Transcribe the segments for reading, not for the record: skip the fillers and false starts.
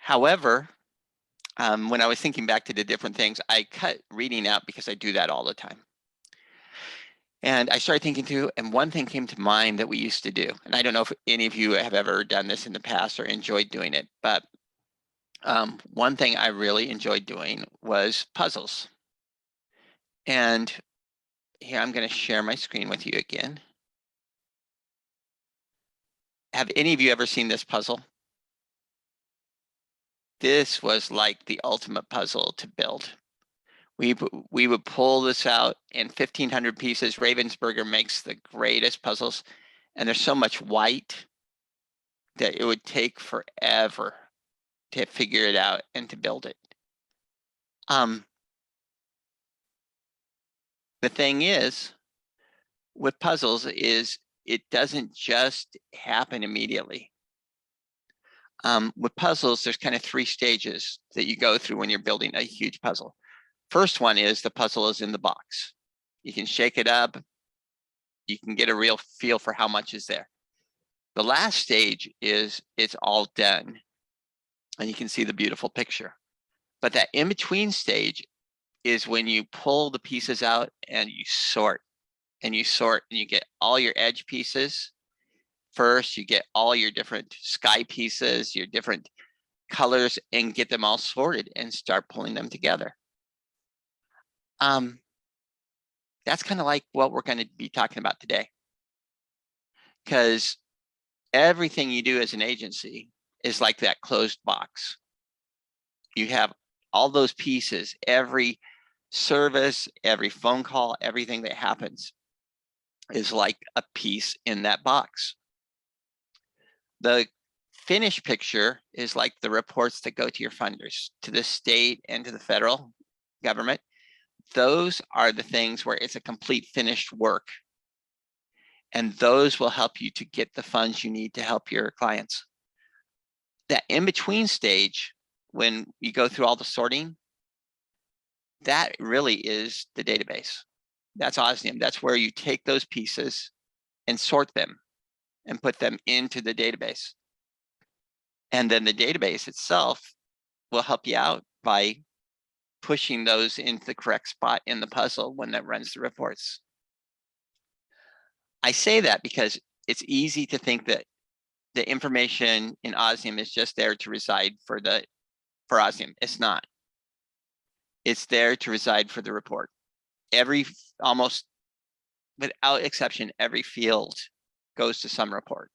However, when I was thinking back to the different things, I cut reading out because I do that all the time. And I started thinking through, and one thing came to mind that we used to do. And I don't know if any of you have ever done this in the past or enjoyed doing it, but one thing I really enjoyed doing was puzzles. And here I'm going to share my screen with you again. Have any of you ever seen this puzzle? This was like the ultimate puzzle to build. We would pull this out in 1,500 pieces. Ravensburger makes the greatest puzzles, and there's so much white that it would take forever to figure it out and to build it. The thing is, with puzzles is it doesn't just happen immediately. With puzzles, there's kind of 3 stages that you go through when you're building a huge puzzle. First one is the puzzle is in the box. You can shake it up. You can get a real feel for how much is there. The last stage is it's all done, and you can see the beautiful picture. But that in-between stage is when you pull the pieces out and you sort, and you get all your edge pieces. First, you get all your different sky pieces, your different colors, and get them all sorted and start pulling them together. That's kind of like what we're going to be talking about today. Because everything you do as an agency is like that closed box. You have all those pieces, every service, every phone call, everything that happens is like a piece in that box. The finished picture is like the reports that go to your funders, to the state and to the federal government. Those are the things where it's a complete finished work. And those will help you to get the funds you need to help your clients. That in-between stage, when you go through all the sorting, that really is the database. That's Osnium. That's where you take those pieces and sort them and put them into the database. And then the database itself will help you out by pushing those into the correct spot in the puzzle when that runs the reports. I say that because it's easy to think that the information in Osnium is just there to reside for Osnium. It's not. It's there to reside for the report. Almost without exception, every field goes to some report.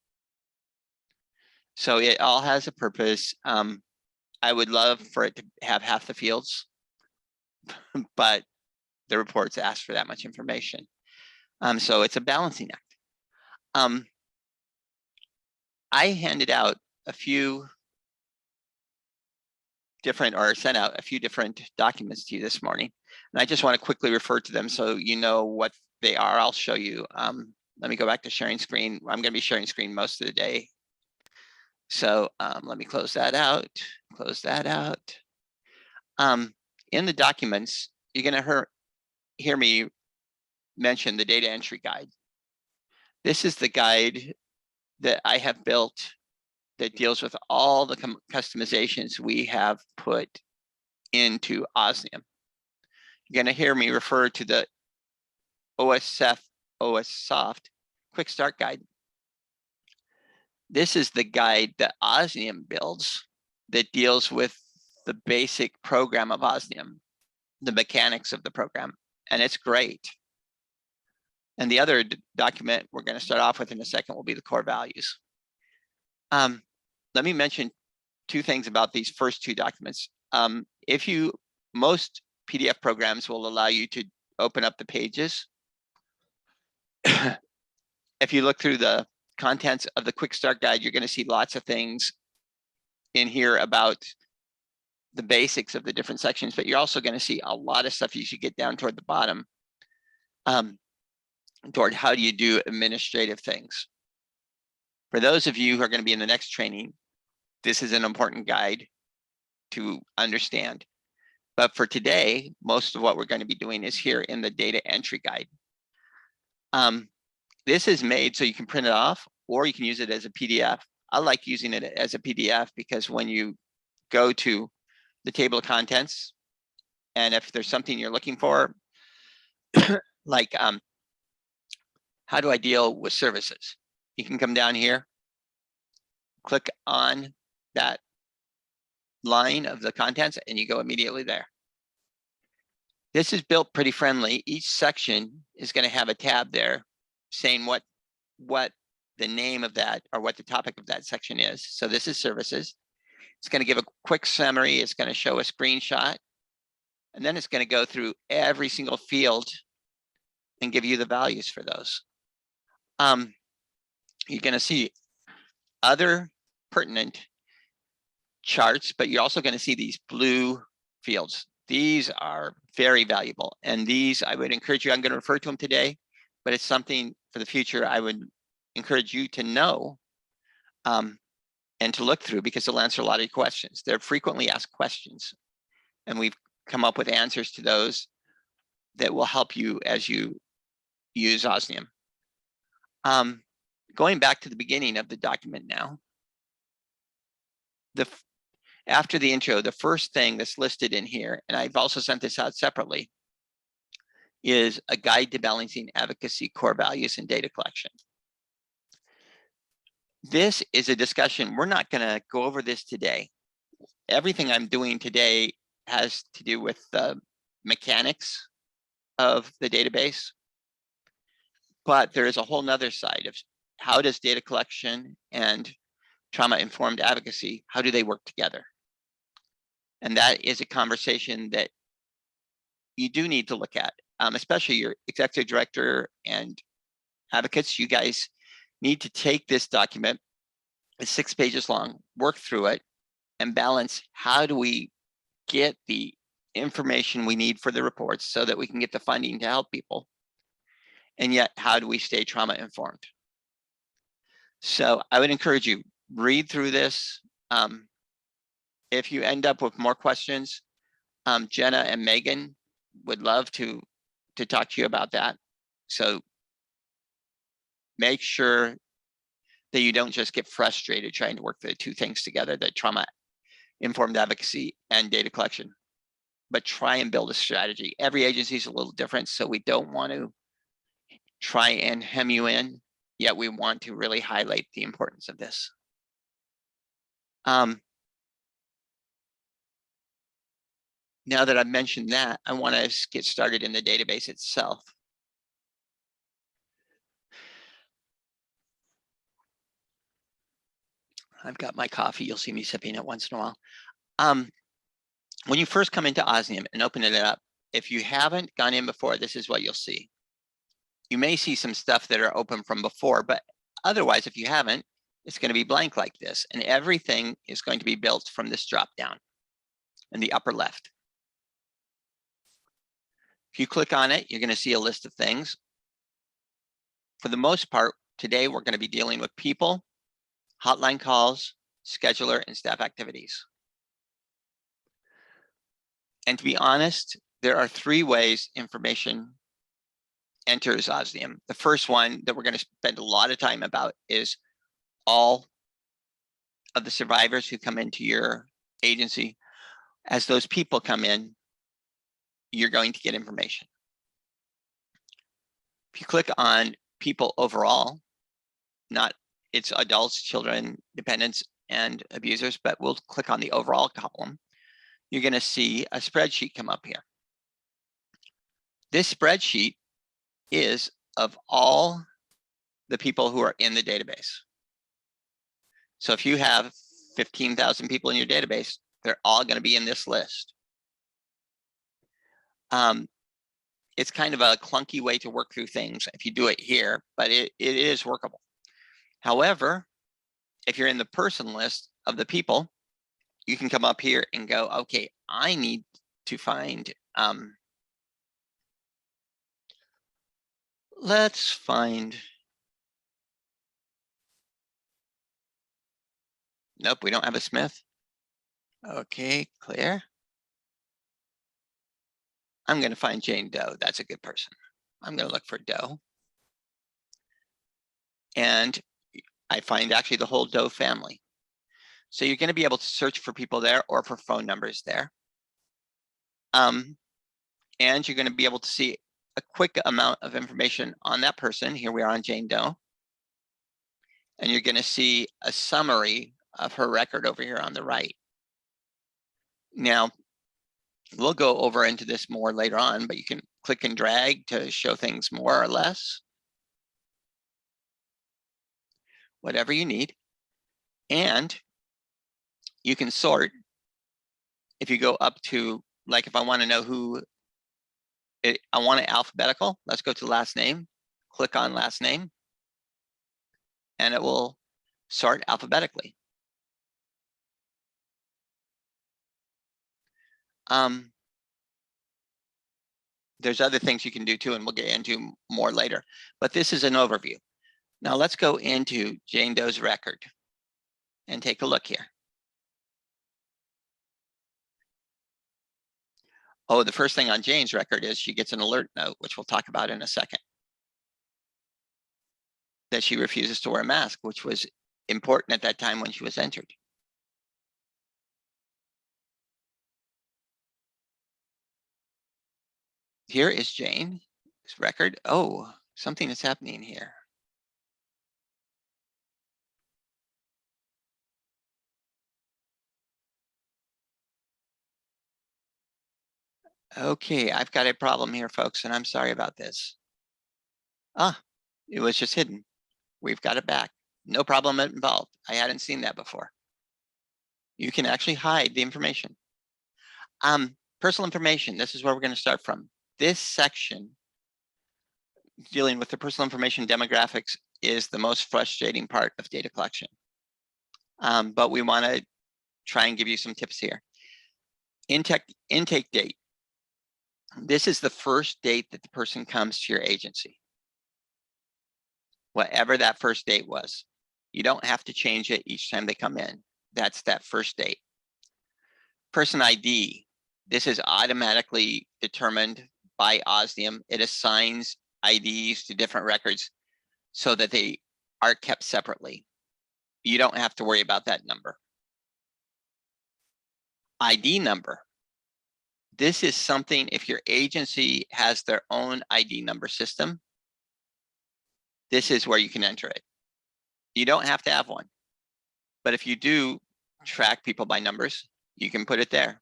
So it all has a purpose. I would love for it to have half the fields, but the reports ask for that much information. So it's a balancing act. I handed out a few different, or sent out a few different documents to you this morning. And I just want to quickly refer to them so you know what they are. I'll show you. Let me go back to sharing screen. I'm going to be sharing screen most of the day. So let me close that out, close that out. In the documents, you're going to hear me mention the data entry guide. This is the guide that I have built that deals with all the customizations we have put into Osnium. You're going to hear me refer to the OS Soft Quick Start Guide. This is the guide that Osnium builds that deals with the basic program of Osnium, the mechanics of the program, and it's great. And the other document we're going to start off with in a second will be the core values. Let me mention 2 things about these first 2 documents. Most PDF programs will allow you to open up the pages. If you look through the contents of the Quick Start Guide, you're going to see lots of things in here about the basics of the different sections, but you're also going to see a lot of stuff you should get down toward the bottom, toward how do you do administrative things. For those of you who are going to be in the next training, this is an important guide to understand. But for today, most of what we're going to be doing is here in the data entry guide. This is made so you can print it off or you can use it as a PDF. I like using it as a PDF because when you go to the table of contents. And if there's something you're looking for, like how do I deal with services? You can come down here, click on that line of the contents, and you go immediately there. This is built pretty friendly. Each section is going to have a tab there saying what the name of that or what the topic of that section is. So this is services. It's going to give a quick summary. It's going to show a screenshot. And then it's going to go through every single field and give you the values for those. You're going to see other pertinent charts, but you're also going to see these blue fields. These are very valuable. And these, I would encourage you, I'm going to refer to them today, but it's something for the future I would encourage you to know and to look through, because they'll answer a lot of your questions. They're frequently asked questions, and we've come up with answers to those that will help you as you use Osnium. Going back to the beginning of the document now, after the intro, the first thing that's listed in here, and I've also sent this out separately, is a guide to balancing advocacy, core values, and data collection. This is a discussion. We're not going to go over this today. Everything I'm doing today has to do with the mechanics of the database, but there is a whole nother side of how does data collection and trauma-informed advocacy, how do they work together? And that is a conversation that you do need to look at, especially your executive director and advocates. You guys need to take this document, it's 6 pages long, work through it, and balance how do we get the information we need for the reports so that we can get the funding to help people, and yet how do we stay trauma informed? So I would encourage you, read through this. If you end up with more questions, Jenna and Megan would love to talk to you about that. So make sure that you don't just get frustrated trying to work the two things together, the trauma-informed advocacy and data collection, but try and build a strategy. Every agency is a little different, so we don't want to try and hem you in, yet we want to really highlight the importance of this. Now that I've mentioned that, I want to get started in the database itself. I've got my coffee. You'll see me sipping it once in a while. When you first come into Osnium and open it up, if you haven't gone in before, this is what you'll see. You may see some stuff that are open from before, but otherwise, if you haven't, it's going to be blank like this. And everything is going to be built from this drop down in the upper left. If you click on it, you're going to see a list of things. For the most part, today we're going to be dealing with people, hotline calls, scheduler, and staff activities. And to be honest, there are 3 ways information enters Osnium. The first one that we're going to spend a lot of time about is all of the survivors who come into your agency. As those people come in, you're going to get information. If you click on people overall, not it's adults, children, dependents, and abusers, but we'll click on the overall column, you're going to see a spreadsheet come up here. This spreadsheet is of all the people who are in the database. So if you have 15,000 people in your database, they're all going to be in this list. It's kind of a clunky way to work through things if you do it here, but it is workable. However, if you're in the person list of the people, you can come up here and go, okay, I need to find, let's find, nope, we don't have a Smith. Okay, clear. I'm going to find Jane Doe. That's a good person. I'm going to look for Doe. And I find actually the whole Doe family. So you're going to be able to search for people there or for phone numbers there. And you're going to be able to see a quick amount of information on that person. Here we are on Jane Doe. And you're going to see a summary of her record over here on the right. Now, we'll go over into this more later on, but you can click and drag to show things more or less. Whatever you need. And you can sort. If you go up to, like if I want to know who, I want it alphabetical. Let's go to last name. Click on last name. And it will sort alphabetically. There's other things you can do too, and we'll get into more later. But this is an overview. Now let's go into Jane Doe's record and take a look here. Oh, the first thing on Jane's record is she gets an alert note, which we'll talk about in a second. That she refuses to wear a mask, which was important at that time when she was entered. Here is Jane's record. Oh, something is happening here. Okay, I've got a problem here, folks, and I'm sorry about this. Ah, it was just hidden. We've got it back. No problem involved. I hadn't seen that before. You can actually hide the information. Personal information, this is where we're going to start from. This section, dealing with the personal information demographics, is the most frustrating part of data collection. But we want to try and give you some tips here. Intake date. This is the first date that the person comes to your agency. Whatever that first date was. You don't have to change it each time they come in. That's that first date. Person ID. This is automatically determined by Osnium. It assigns IDs to different records so that they are kept separately. You don't have to worry about that number. ID number. This is something, if your agency has their own ID number system, this is where you can enter it. You don't have to have one. But if you do track people by numbers, you can put it there.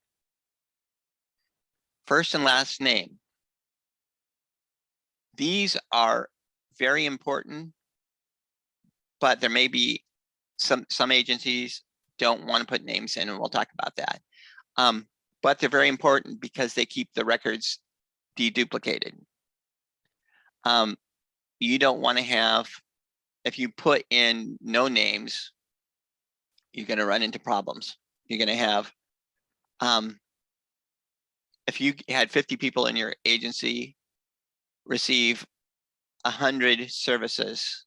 First and last name. These are very important, but there may be some agencies don't want to put names in, and we'll talk about that. But they're very important because they keep the records deduplicated. You don't want to have, if you put in no names, you're going to run into problems. You're going to have, if you had 50 people in your agency receive 100 services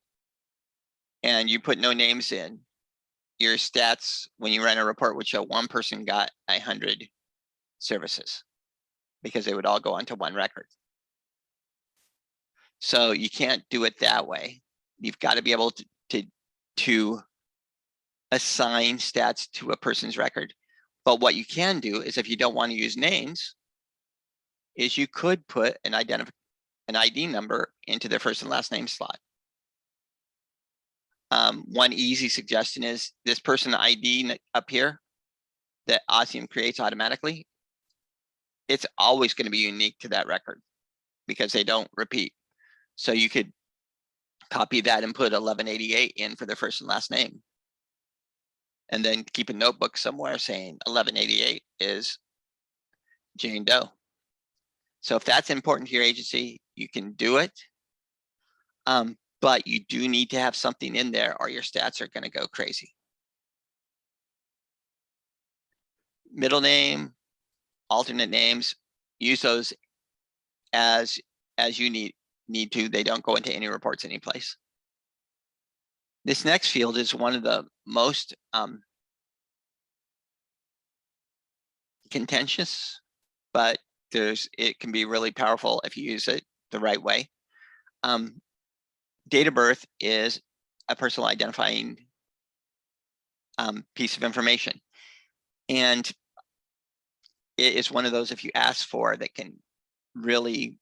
and you put no names in, your stats when you run a report would show one person got 100 services because they would all go onto one record. So you can't do it that way. You've got to be able to assign stats to a person's record. But what you can do is, if you don't want to use names, is you could put an ID number into their first and last name slot. One easy suggestion is this person ID up here that Osnium creates automatically. It's always going to be unique to that record because they don't repeat. So you could copy that and put 1188 in for their first and last name. And then keep a notebook somewhere saying 1188 is Jane Doe. So if that's important to your agency, you can do it. But you do need to have something in there or your stats are going to go crazy. Middle name, alternate names, use those as you need to. They don't go into any reports anyplace. This next field is one of the most contentious, but it can be really powerful if you use it the right way. Date of birth is a personal identifying piece of information. And it is one of those, if you ask for, that can really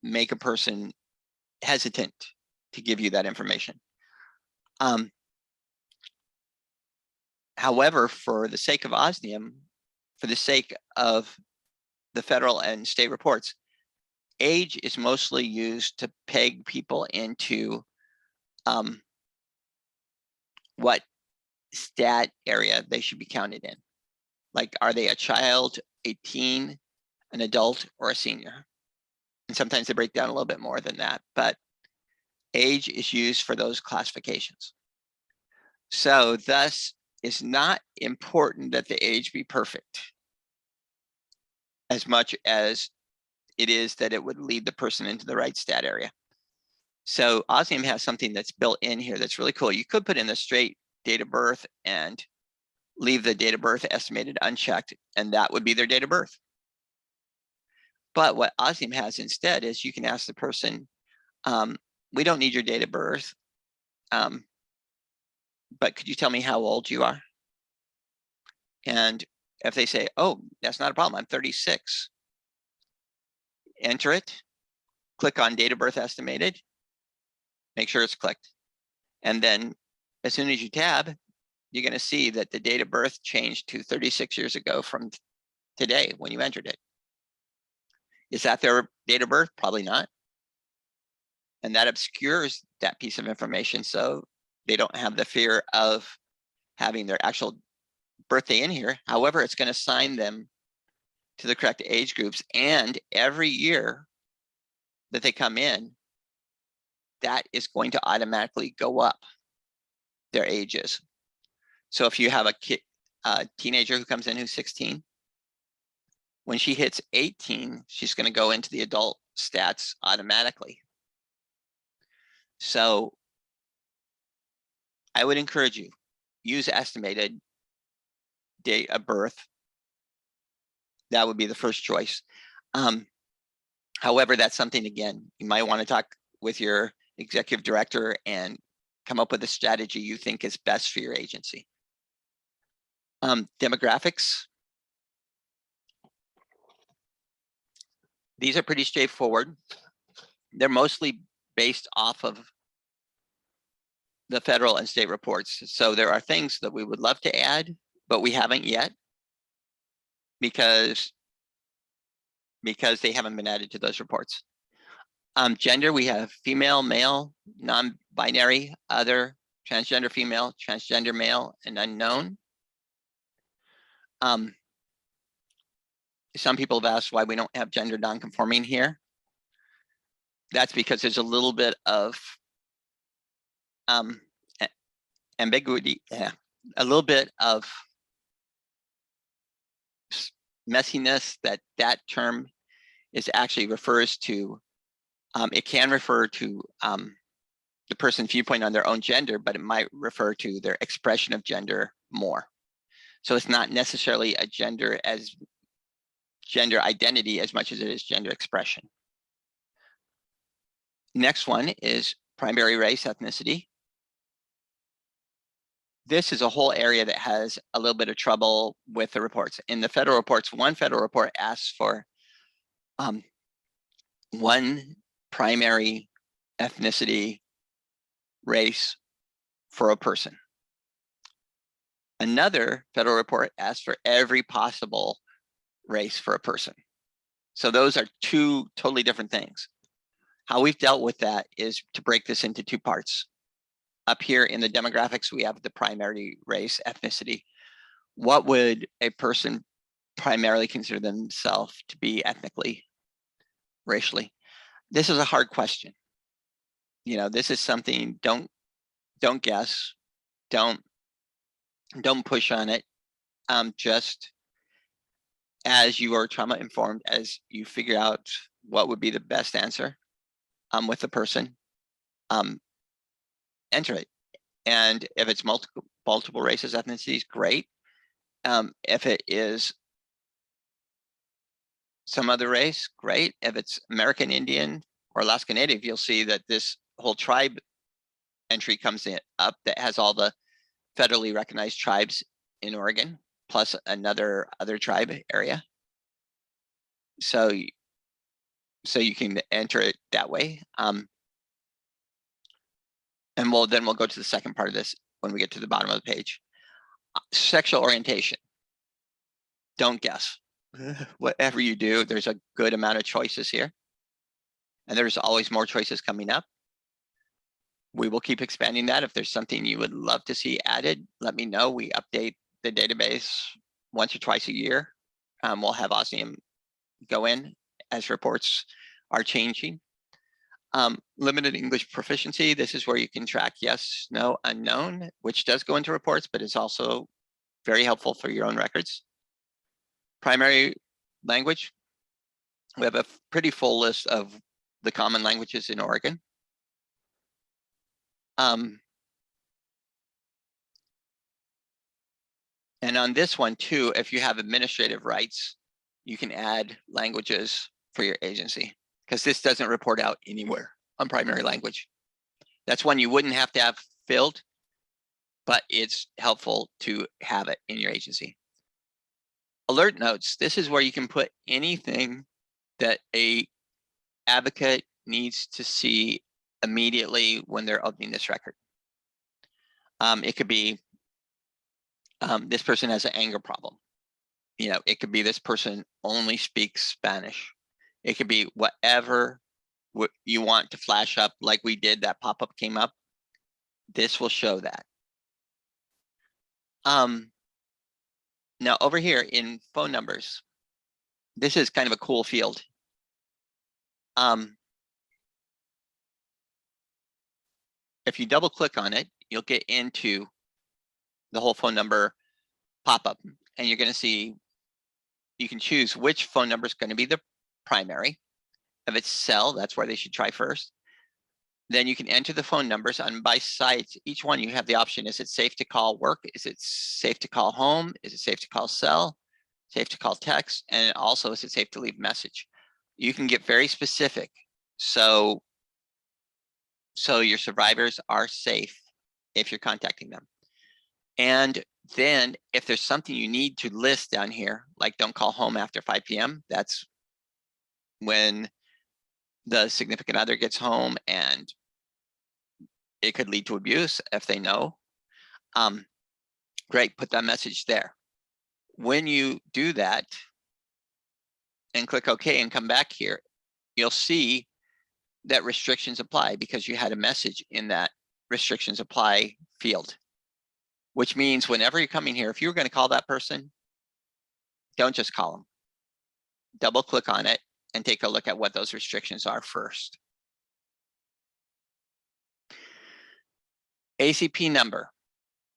make a person hesitant to give you that information. However, for the sake of Osnium, for the sake of the federal and state reports, age is mostly used to peg people into what stat area they should be counted in. Like, are they a child, a teen, an adult, or a senior? And sometimes they break down a little bit more than that, but age is used for those classifications. So thus, it's not important that the age be perfect as much as it is that it would lead the person into the right stat area. So Osnium has something that's built in here that's really cool. You could put in the straight date of birth and leave the date of birth estimated unchecked, and that would be their date of birth. But what Osnium has instead is you can ask the person, we don't need your date of birth, but could you tell me how old you are? And if they say, oh, that's not a problem, I'm 36, enter it, click on date of birth estimated, make sure it's clicked. And then as soon as you tab, you're going to see that the date of birth changed to 36 years ago from today when you entered it. Is that their date of birth? Probably not. And that obscures that piece of information, so they don't have the fear of having their actual birthday in here. However, it's going to assign them to the correct age groups, and every year that they come in, that is going to automatically go up their ages. So if you have a teenager who comes in who's 16, when she hits 18, she's going to go into the adult stats automatically. So I would encourage you, use estimated date of birth. That would be the first choice. However, that's something, again, you might want to talk with your executive director and come up with a strategy you think is best for your agency. Demographics. These are pretty straightforward. They're mostly based off of the federal and state reports. So there are things that we would love to add, but we haven't yet because they haven't been added to those reports. Gender, we have female, male, non-binary, other, transgender female, transgender male, and unknown. Some people have asked why we don't have gender non-conforming here. That's because there's a little bit of ambiguity, a little bit of messiness that term is actually refers to. It can refer to the person's viewpoint on their own gender, but it might refer to their expression of gender more. So it's not necessarily a gender identity as much as it is gender expression. Next one is primary race, ethnicity. This is a whole area that has a little bit of trouble with the reports. In the federal reports, one federal report asks for one primary ethnicity race for a person. Another federal report asks for every possible race for a person. So those are two totally different things. How we've dealt with that is to break this into two parts. Up here in the demographics, we have the primary race, ethnicity. What would a person primarily consider themselves to be ethnically, racially? This is a hard question. You know, this is something, don't guess, don't push on it. Just as you are trauma informed, as you figure out what would be the best answer with the person, enter it. And if it's multiple races, ethnicities, great. If it is some other race, great. If it's American Indian or Alaska Native, you'll see that this whole tribe entry comes up that has all the federally recognized tribes in Oregon, plus other tribe area. So you can enter it that way. And we'll go to the second part of this when we get to the bottom of the page. Sexual orientation. Don't guess. Whatever you do, there's a good amount of choices here. And there's always more choices coming up. We will keep expanding that. If there's something you would love to see added, let me know. We update the database once or twice a year. We'll have Osnium go in as reports are changing. Limited English proficiency. This is where you can track yes, no, unknown, which does go into reports, but it's also very helpful for your own records. Primary language. We have a pretty full list of the common languages in Oregon. And on this one too, if you have administrative rights, you can add languages for your agency, because this doesn't report out anywhere on primary language. That's one you wouldn't have to have filled, but it's helpful to have it in your agency. Alert notes. This is where you can put anything that a advocate needs to see immediately when they're opening this record. It could be this person has an anger problem. It could be this person only speaks Spanish. It could be whatever you want to flash up, like we did, that pop-up came up. This will show that. Now over here in phone numbers, this is kind of a cool field. If you double click on it, you'll get into the whole phone number pop-up, and you're going to see you can choose which phone number is going to be the primary. If it's cell, that's where they should try first. Then you can enter the phone numbers, and by site, each one you have the option. Is it safe to call work? Is it safe to call home? Is it safe to call cell? Safe to call text? And also, is it safe to leave message? You can get very specific. So your survivors are safe if you're contacting them. And then if there's something you need to list down here, like don't call home after 5 p.m., that's when the significant other gets home and it could lead to abuse if they know. Great, put that message there. When you do that and click OK and come back here, you'll see that restrictions apply because you had a message in that restrictions apply field, which means whenever you're coming here, if you're going to call that person, don't just call them. Double click on it and take a look at what those restrictions are first. ACP number.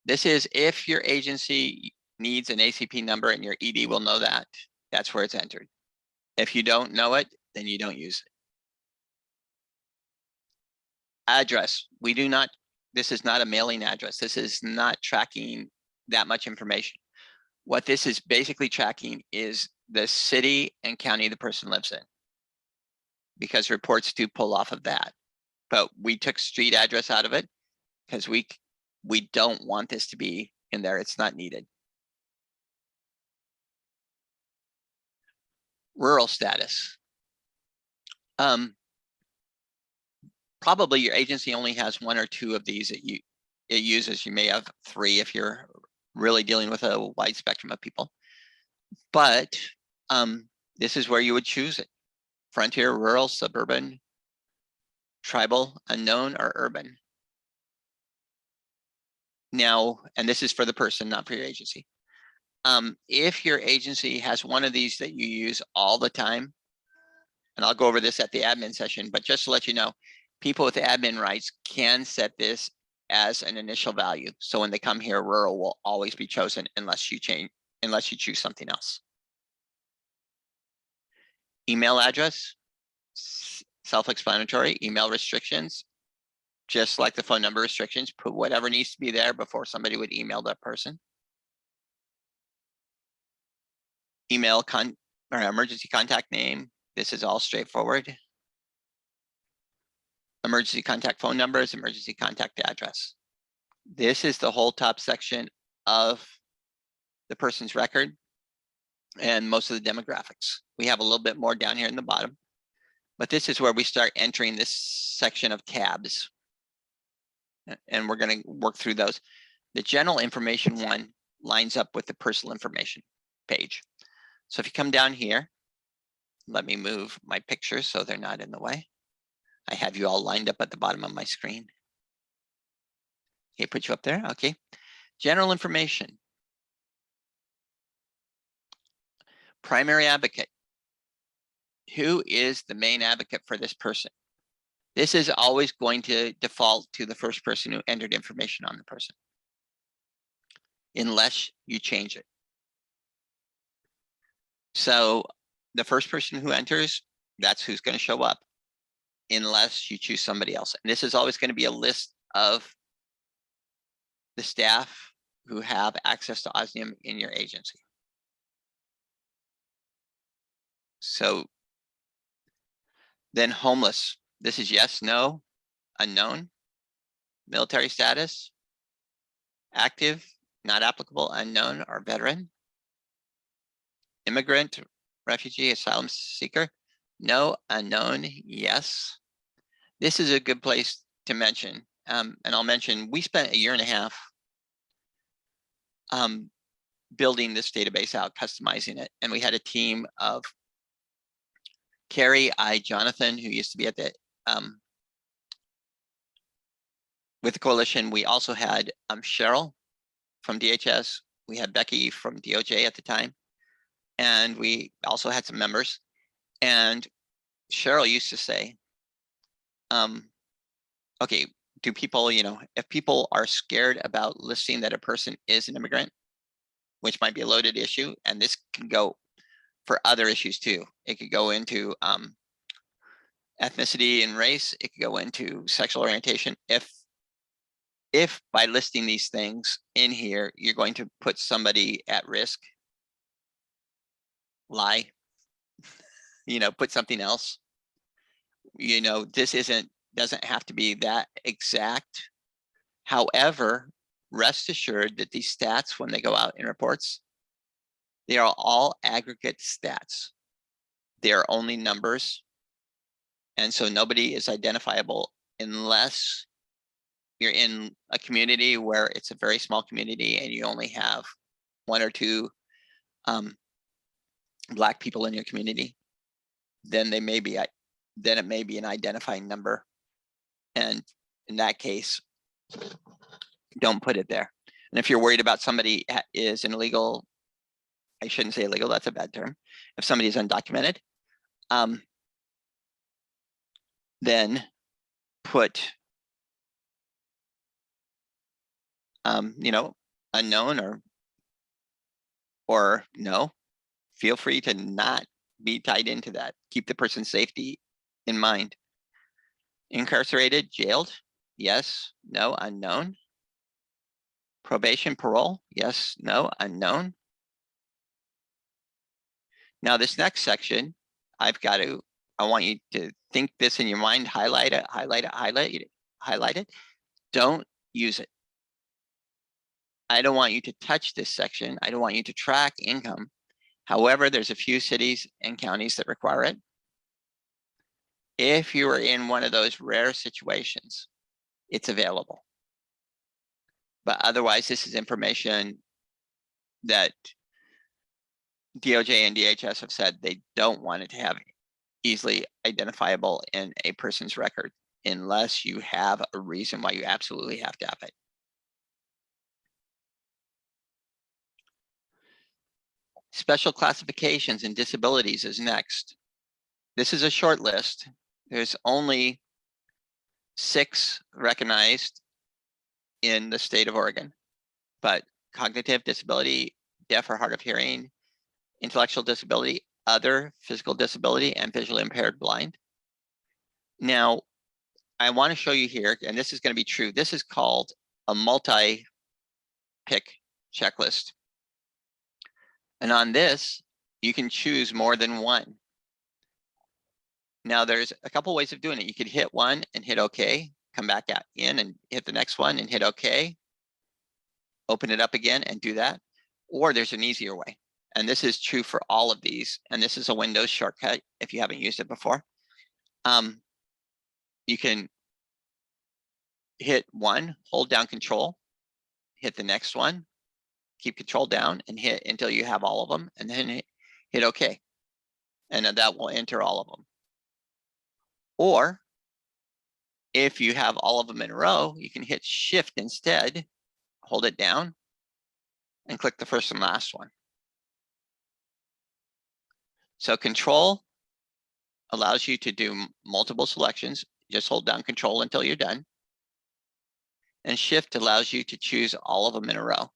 This is if your agency needs an ACP number, and your ED will know that. That's where it's entered. If you don't know it, then you don't use it. Address. We do not, this is not a mailing address. This is not tracking that much information. What this is basically tracking is the city and county the person lives in, because reports do pull off of that. But we took street address out of it because we don't want this to be in there. It's not needed. Rural status. Probably your agency only has 1 or 2 of these that it uses. You may have 3 if you're really dealing with a wide spectrum of people. But this is where you would choose it. Frontier, rural, suburban, tribal, unknown, or urban. Now, and this is for the person, not for your agency. If your agency has one of these that you use all the time, and I'll go over this at the admin session, but just to let you know, people with admin rights can set this as an initial value. So when they come here, rural will always be chosen unless you choose something else. Email address, self-explanatory. Email restrictions, just like the phone number restrictions, put whatever needs to be there before somebody would email that person. Email or emergency contact name. This is all straightforward. Emergency contact phone numbers, emergency contact address. This is the whole top section of the person's record and most of the demographics. We have a little bit more down here in the bottom, but this is where we start entering this section of tabs. And we're going to work through those. The general information one lines up with the personal information page. So if you come down here, let me move my pictures so they're not in the way. I have you all lined up at the bottom of my screen. Okay, put you up there. Okay. General information. Primary advocate. Who is the main advocate for this person? This is always going to default to the first person who entered information on the person, unless you change it. So the first person who enters, that's who's going to show up, unless you choose somebody else. And this is always going to be a list of the staff who have access to Osnium in your agency. So then homeless. This is yes, no, unknown. Military status, active, not applicable, unknown, or veteran. Immigrant, refugee, asylum seeker, no, unknown, yes. This is a good place to mention. And I'll mention, we spent 1.5 years building this database out, customizing it. And we had a team of Carrie, Jonathan, who used to be at the with the coalition. We also had Cheryl from DHS. We had Becky from DOJ at the time. And we also had some members. And Cheryl used to say, okay, do people, if people are scared about listing that a person is an immigrant, which might be a loaded issue, and this can go for other issues too. It could go into ethnicity and race. It could go into sexual orientation. If by listing these things in here, you're going to put somebody at risk, lie, put something else. This doesn't have to be that exact. However, rest assured that these stats, when they go out in reports, they are all aggregate stats. They are only numbers. And so nobody is identifiable unless you're in a community where it's a very small community and you only have 1 or 2 Black people in your community. Then it may be an identifying number. And in that case, don't put it there. And if you're worried about somebody is an illegal, I shouldn't say illegal, that's a bad term. If somebody is undocumented, then put, unknown or no. Feel free to not be tied into that. Keep the person's safety in mind. Incarcerated, jailed, yes, no, unknown. Probation, parole, yes, no, unknown. Now this next section, I want you to think this in your mind, highlight it. Don't use it. I don't want you to touch this section. I don't want you to track income. However, there's a few cities and counties that require it. If you are in one of those rare situations, it's available. But otherwise, this is information that DOJ and DHS have said they don't want it to have easily identifiable in a person's record unless you have a reason why you absolutely have to have it. Special classifications and disabilities is next. This is a short list. There's only 6 recognized in the state of Oregon, but cognitive disability, deaf or hard of hearing, intellectual disability, other physical disability, and visually impaired blind. Now, I want to show you here, and this is going to be true. This is called a multi-pick checklist. And on this, you can choose more than one. Now, there's a couple ways of doing it. You could hit one and hit OK, come back in and hit the next one and hit OK. open it up again and do that. Or there's an easier way. And this is true for all of these. And this is a Windows shortcut if you haven't used it before. You can hit one, hold down Control, hit the next one, keep Control down and hit until you have all of them, and then hit OK. And then that will enter all of them. Or if you have all of them in a row, you can hit Shift instead, hold it down, and click the first and last one. So Control allows you to do multiple selections. Just hold down Control until you're done. And Shift allows you to choose all of them in a row.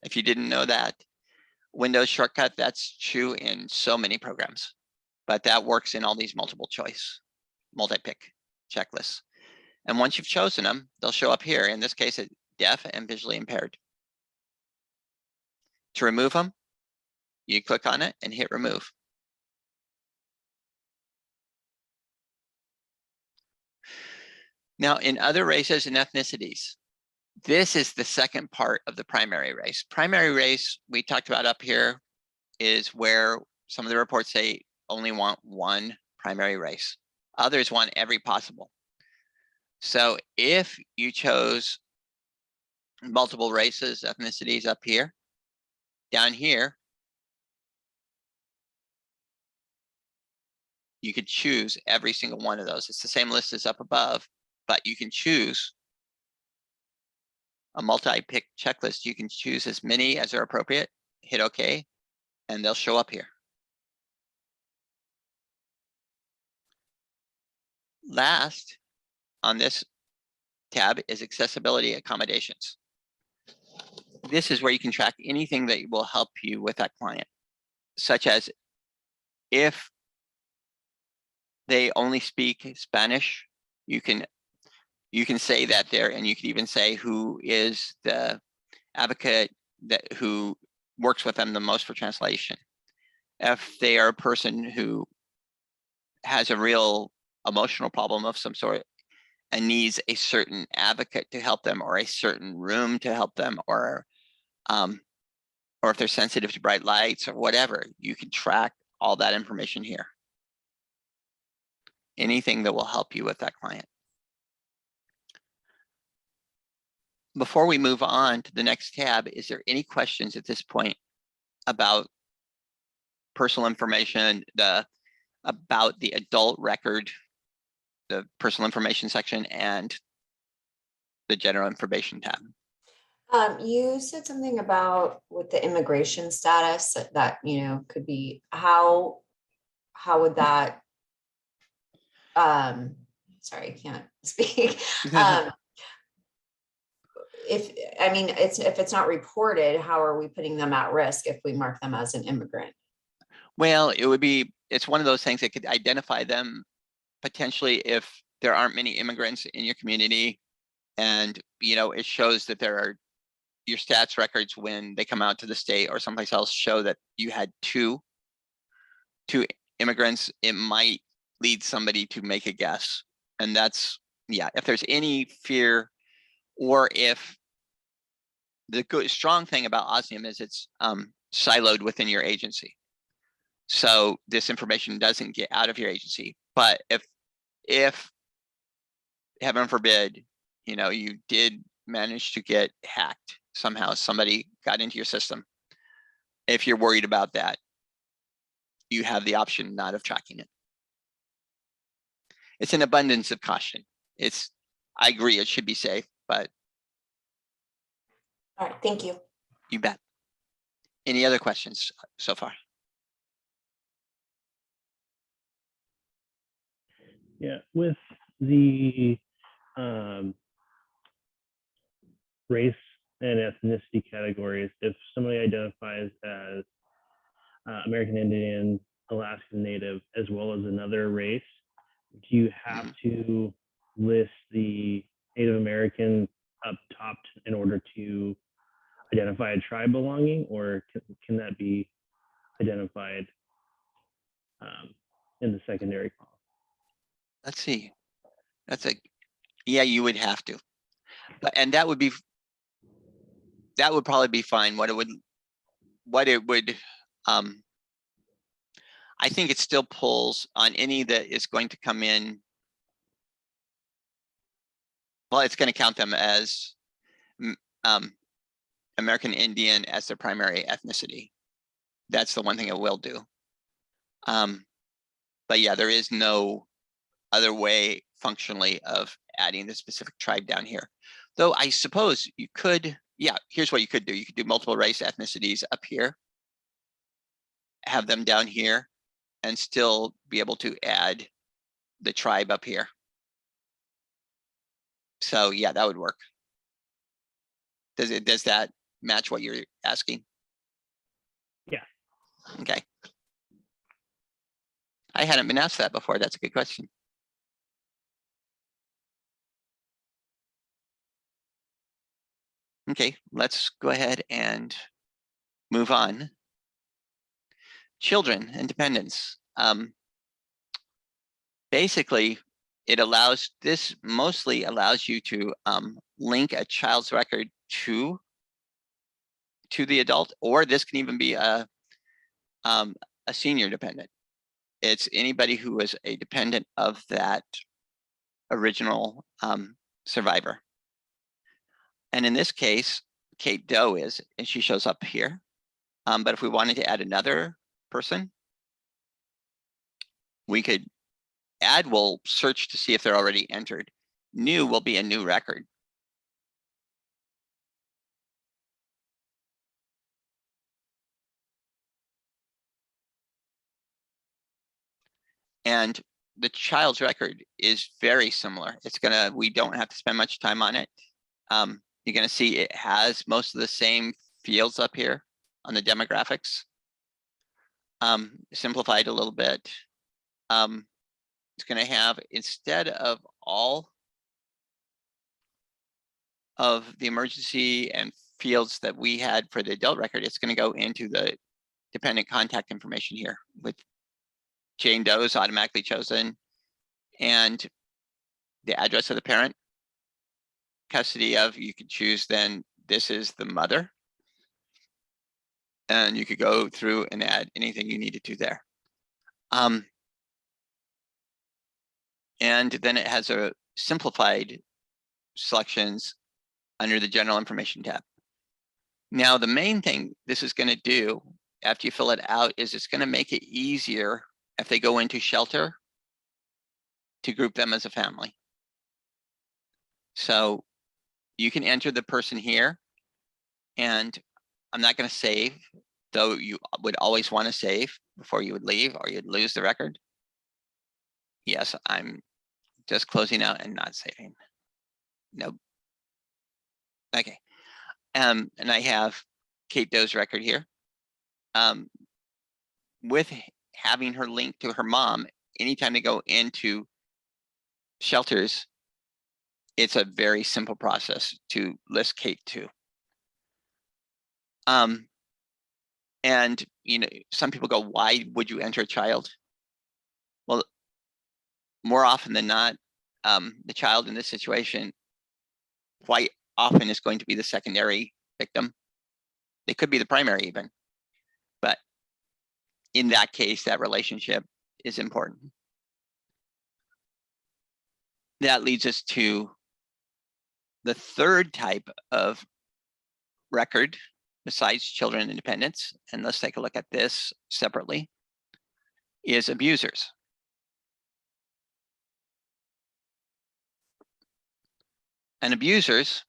If you didn't know that, Windows shortcut, that's true in so many programs, but that works in all these multiple choice, multi-pick checklists. And once you've chosen them, they'll show up here. In this case, it's deaf and visually impaired. To remove them, you click on it and hit remove. Now, in other races and ethnicities, this is the second part of the primary race. Primary race, we talked about up here, is where some of the reports say only want one primary race. Others want every possible. So if you chose multiple races, ethnicities up here, down here, you could choose every single one of those. It's the same list as up above, but you can choose a multi-pick checklist. You can choose as many as are appropriate, hit OK, and they'll show up here. Last on this tab is accessibility accommodations. This is where you can track anything that will help you with that client, such as if they only speak Spanish, you can say that there, and you can even say who is the advocate who works with them the most for translation. If they are a person who has a real emotional problem of some sort and needs a certain advocate to help them, or a certain room to help them, or if they're sensitive to bright lights or whatever, you can track all that information here. Anything that will help you with that client. Before we move on to the next tab, is there any questions at this point about personal information, about the adult record, the personal information section, and the general information tab? You said something about with the immigration status that could be how would that sorry, I can't speak. If it's not reported, how are we putting them at risk if we mark them as an immigrant? Well, it's one of those things that could identify them potentially if there aren't many immigrants in your community, and it shows that there are your stats records when they come out to the state or someplace else show that you had two immigrants. It might lead somebody to make a guess, and that's, yeah, if there's any fear, or if the strong thing about Osnium is it's siloed within your agency, so this information doesn't get out of your agency. But if heaven forbid, you did manage to get hacked somehow, somebody got into your system, if you're worried about that, you have the option not of tracking it. It's an abundance of caution. I agree, it should be safe, but. All right, thank you. You bet. Any other questions so far? Yeah, with the race and ethnicity categories, if somebody identifies as American Indian, Alaskan Native, as well as another race, do you have to list the Native American up top in order to identify a tribe belonging, or can that be identified in the secondary column? Let's see. Yeah, you would have to, and that would be that would probably be fine. What it would, I think it still pulls on any that is going to come in. Well, it's going to count them as American Indian as their primary ethnicity. That's the one thing it will do. But yeah, there is no other way functionally of adding the specific tribe down here. Though I suppose you could, yeah, here's what you could do. You could do multiple race ethnicities up here, have them down here, and still be able to add the tribe up here. So yeah, that would work. Does that match what you're asking? Yeah. Okay. I hadn't been asked that before. That's a good question. Okay, let's go ahead and move on. Children and dependents. Basically, this mostly allows you to link a child's record to the adult, or this can even be a senior dependent. It's anybody who was a dependent of that original survivor. And in this case, Kate Doe is, and she shows up here. But if we wanted to add another person, we could add, we'll search to see if they're already entered. New will be a new record. And the child's record is very similar. We don't have to spend much time on it. You're gonna see it has most of the same fields up here on the demographics. Simplified a little bit. It's gonna have, instead of all of the emergency and fields that we had for the adult record, it's gonna go into the dependent contact information here with Jane Doe's automatically chosen and the address of the parent. Custody of, you could choose then, this is the mother. And you could go through and add anything you needed to there. And then it has a simplified selections under the general information tab. Now, the main thing this is going to do after you fill it out is it's going to make it easier if they go into shelter to group them as a family. So you can enter the person here, and I'm not going to save, though you would always want to save before you would leave or you'd lose the record. Yes, I'm just closing out and not saving. Nope. Okay. And I have Kate Doe's record here. With having her linked to her mom, anytime they go into shelters, it's a very simple process to list Kate to. And some people go, why would you enter a child? Well, more often than not, the child in this situation quite often is going to be the secondary victim. They could be the primary even, but in that case, that relationship is important. That leads us to the third type of record besides children and dependents, and let's take a look at this separately, is abusers. And abusers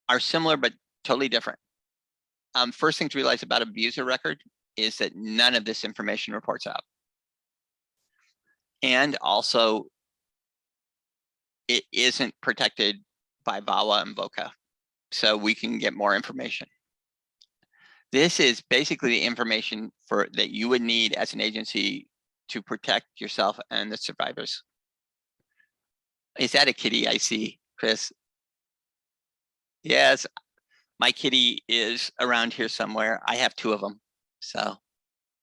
are similar but totally different. First thing to realize about abuser record is that none of this information reports out. And also, it isn't protected by VAWA and VOCA, so we can get more information. This is basically the information that you would need as an agency to protect yourself and the survivors. Is that a kitty I see, Chris? Yes, my kitty is around here somewhere. I have 2 of them, so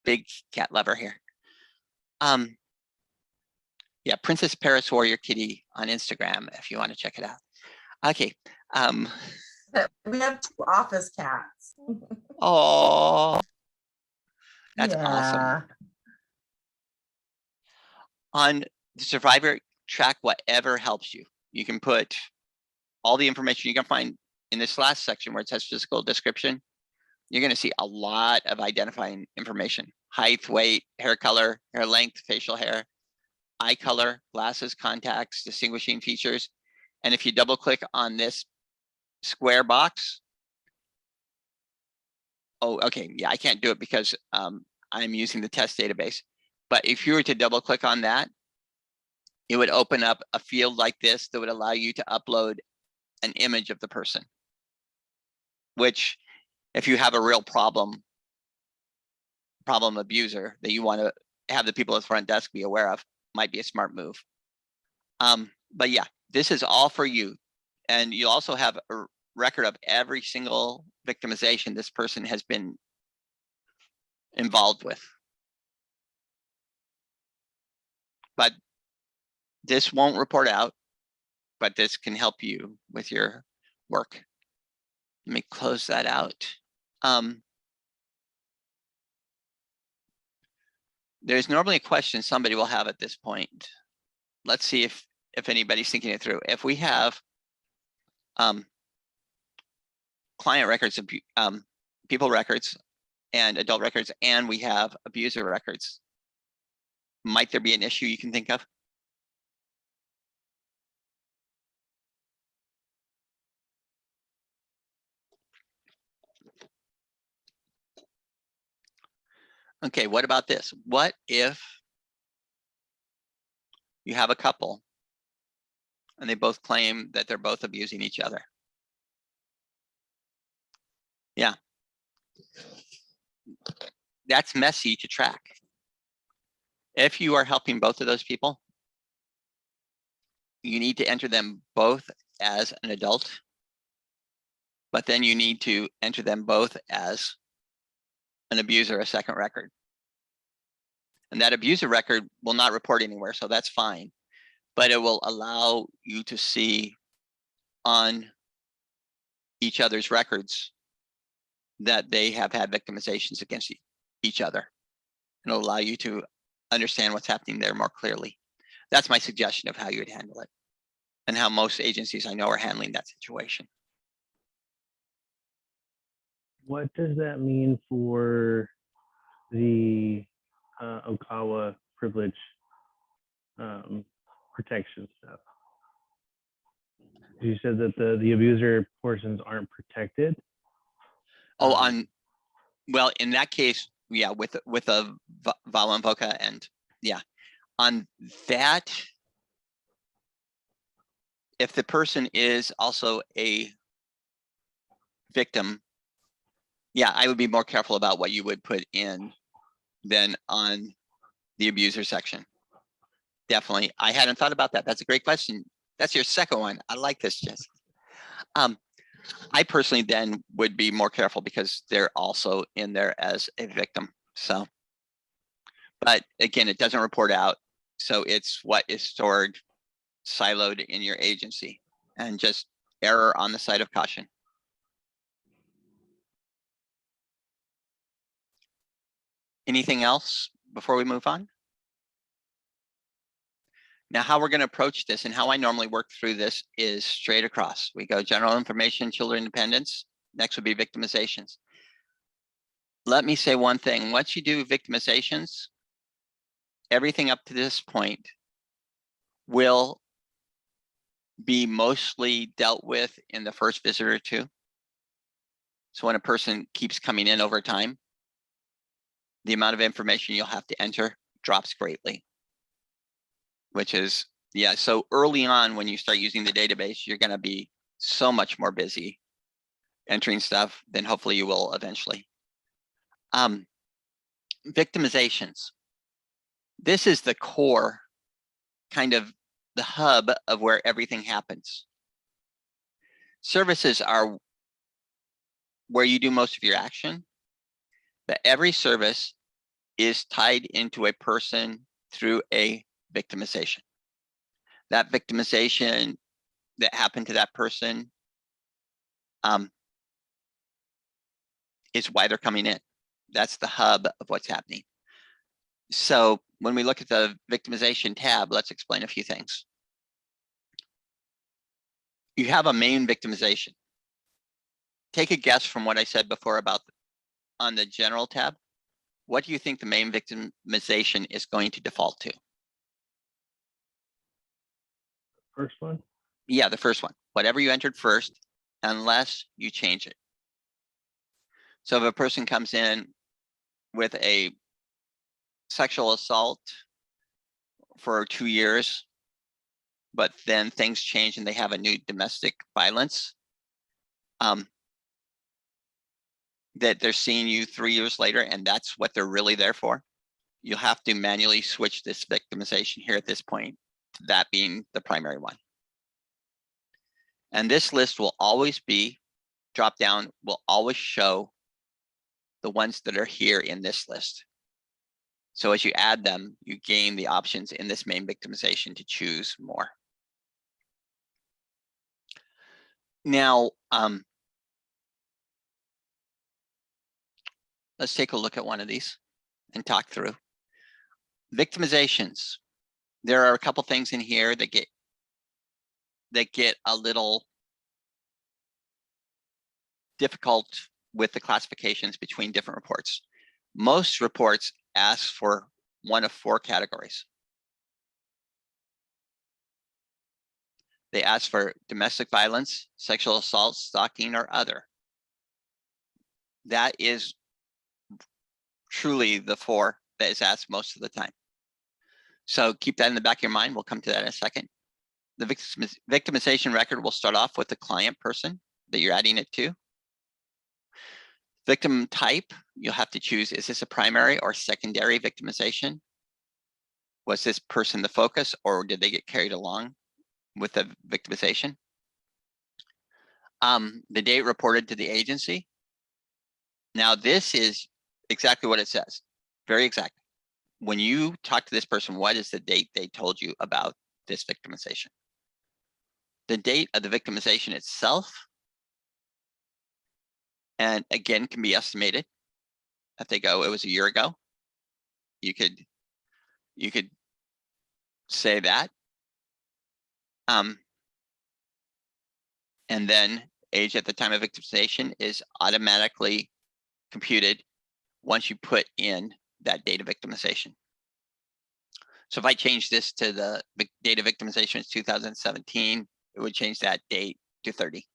big cat lover here. Yeah, Princess Paris Warrior Kitty on Instagram if you want to check it out. Okay. We have 2 office cats. Oh, that's awesome. Yeah. On the survivor track, whatever helps you. You can put all the information you can find in this last section where it says physical description. You're going to see a lot of identifying information: height, weight, hair color, hair length, facial hair, eye color, glasses, contacts, distinguishing features. And if you double click on this square box, oh, okay, yeah, I can't do it because I'm using the test database. But if you were to double click on that, it would open up a field like this that would allow you to upload an image of the person, which if you have a real problem abuser that you want to have the people at the front desk be aware of, might be a smart move. But yeah, this is all for you. And you also have a record of every single victimization this person has been involved with. But this won't report out, but this can help you with your work. Let me close that out. There's normally a question somebody will have at this point. Let's see if anybody's thinking it through. If we have client records, people records, and adult records, and we have abuser records, might there be an issue you can think of? Okay, what about this? What if you have a couple and they both claim that they're both abusing each other? Yeah. That's messy to track. If you are helping both of those people, you need to enter them both as an adult, but then you need to enter them both as an abuser, a second record. And that abuser record will not report anywhere, so that's fine. But it will allow you to see on each other's records that they have had victimizations against each other. And it'll allow you to understand what's happening there more clearly. That's my suggestion of how you would handle it, and how most agencies I know are handling that situation. What does that mean for the Okawa privilege protection stuff? You said that the abuser portions aren't protected. Oh, well, in that case, yeah, with a Vala and Voca, and yeah, on that, if the person is also a victim, yeah, I would be more careful about what you would put in than on the abuser section. Definitely. I hadn't thought about that. That's a great question. That's your second one. I like this, Jess. I personally then would be more careful because they're also in there as a victim. So, but again, it doesn't report out. So it's what is stored siloed in your agency, and just error on the side of caution. Anything else before we move on? Now, how we're going to approach this and how I normally work through this is straight across. We go general information, children dependence. Next would be victimizations. Let me say one thing. Once you do victimizations, everything up to this point will be mostly dealt with in the first visit or two. So when a person keeps coming in over time, the amount of information you'll have to enter drops greatly. Which is, yeah, so early on when you start using the database, you're going to be so much more busy entering stuff than hopefully you will eventually. Victimizations. This is the core, kind of the hub of where everything happens. Services are where you do most of your action, but every service is tied into a person through a victimization. That victimization that happened to that person is why they're coming in. That's the hub of what's happening. So when we look at the victimization tab, let's explain a few things. You have a main victimization. Take a guess from what I said before about on the general tab. What do you think the main victimization is going to default to? First one. Yeah, the first one. Whatever you entered first, unless you change it. So if a person comes in with a sexual assault for 2 years, but then things change and they have a new domestic violence, that they're seeing you 3 years later, and that's what they're really there for, you'll have to manually switch this victimization here at this point, to that being the primary one. And this list will always be, drop down, will always show the ones that are here in this list. So as you add them, you gain the options in this main victimization to choose more. Now, let's take a look at one of these and talk through. Victimizations. There are a couple things in here that get a little difficult with the classifications between different reports. Most reports ask for one of 4 categories. They ask for domestic violence, sexual assault, stalking, or other. That is truly the 4 that is asked most of the time. So keep that in the back of your mind. We'll come to that in a second. The victimization record will start off with the client person that you're adding it to. Victim type, you'll have to choose, is this a primary or secondary victimization? Was this person the focus, or did they get carried along with the victimization? The date reported to the agency. Now this is exactly what it says, very exact. When you talk to this person, what is the date they told you about this victimization? The date of the victimization itself, and again, can be estimated. If they go, it was a year ago, you could say that. And then age at the time of victimization is automatically computed once you put in that date of victimization. So if I change this to the date of victimization is 2017, it would change that date to 30.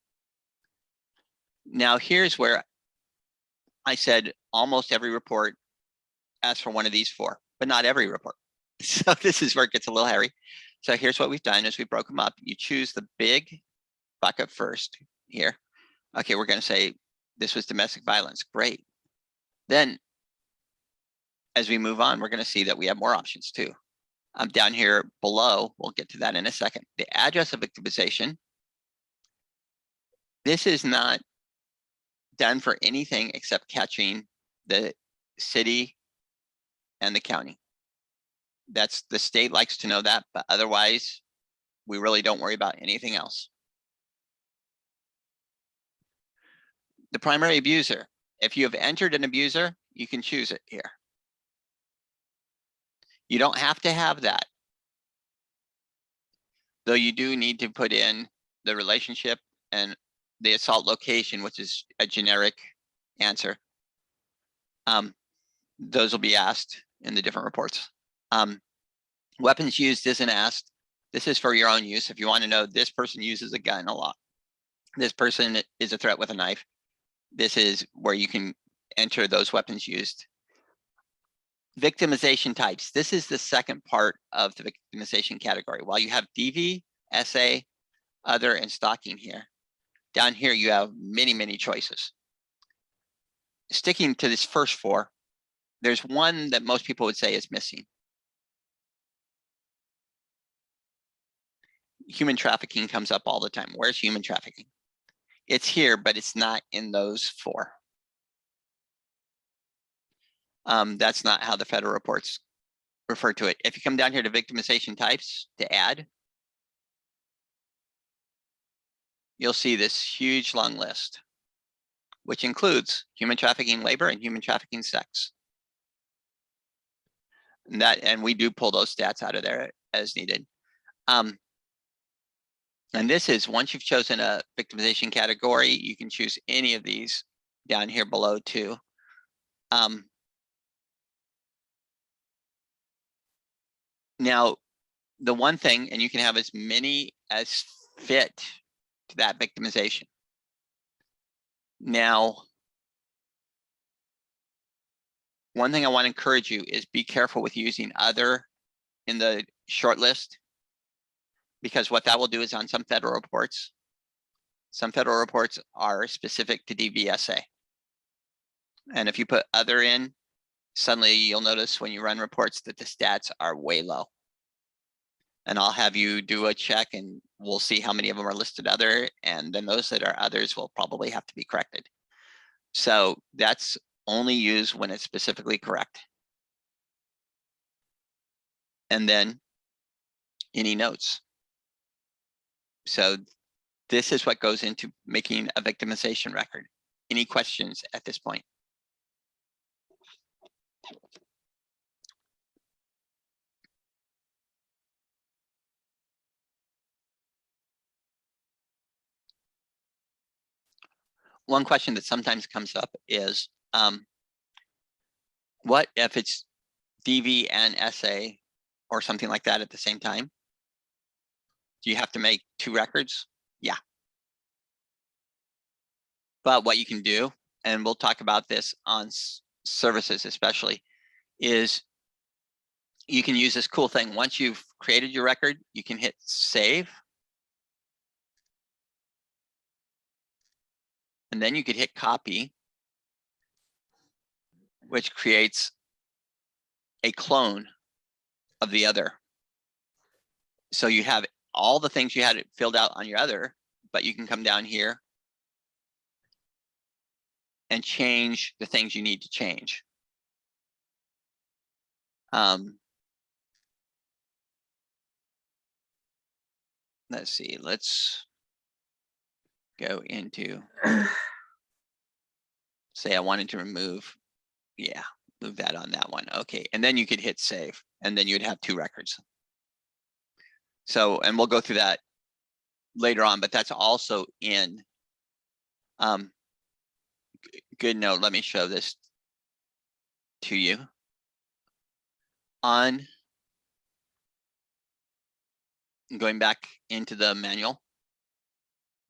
Now here's where I said almost every report asks for one of these 4, but not every report. So this is where it gets a little hairy. So here's what we've done is we broke them up. You choose the big bucket first here. Okay, we're going to say this was domestic violence. Great. Then as we move on, we're going to see that we have more options too. Down here below, we'll get to that in a second. The address of victimization. This is not done for anything except catching the city and the county. That's the state likes to know that, but otherwise we really don't worry about anything else. The primary abuser. If you have entered an abuser, you can choose it here. You don't have to have that, though you do need to put in the relationship and the assault location, which is a generic answer. Those will be asked in the different reports. Weapons used isn't asked. This is for your own use. If you want to know, this person uses a gun a lot. This person is a threat with a knife. This is where you can enter those weapons used. Victimization types. This is the second part of the victimization category. While you have DV, SA, other, and stalking here, down here you have many, many choices. Sticking to this first 4, there's one that most people would say is missing. Human trafficking comes up all the time. Where's human trafficking? It's here, but it's not in those 4. That's not how the federal reports refer to it. If you come down here to victimization types to add, you'll see this huge long list, which includes human trafficking labor and human trafficking sex. And we do pull those stats out of there as needed. And this is, once you've chosen a victimization category, you can choose any of these down here below too. Now, the one thing, and you can have as many as fit to that victimization. Now, one thing I want to encourage you is be careful with using other in the short list, because what that will do is on some federal reports are specific to DVSA. And if you put other in, suddenly you'll notice when you run reports that the stats are way low. And I'll have you do a check and we'll see how many of them are listed other, and then those that are others will probably have to be corrected. So that's only used when it's specifically correct. And then any notes. So this is what goes into making a victimization record. Any questions at this point? One question that sometimes comes up is, what if it's DV and SA or something like that at the same time? Do you have to make 2 records? Yeah. But what you can do, and we'll talk about this on services especially, is you can use this cool thing. Once you've created your record, you can hit save. And then you could hit copy, which creates a clone of the other. So you have all the things you had filled out on your other, but you can come down here and change the things you need to change. Let's see, let's go into, say I wanted to remove, move that on that one. Okay, and then you could hit save, and then you'd have 2 records. So, and we'll go through that later on, but that's also in, good note, let me show this to you. On going back into the manual,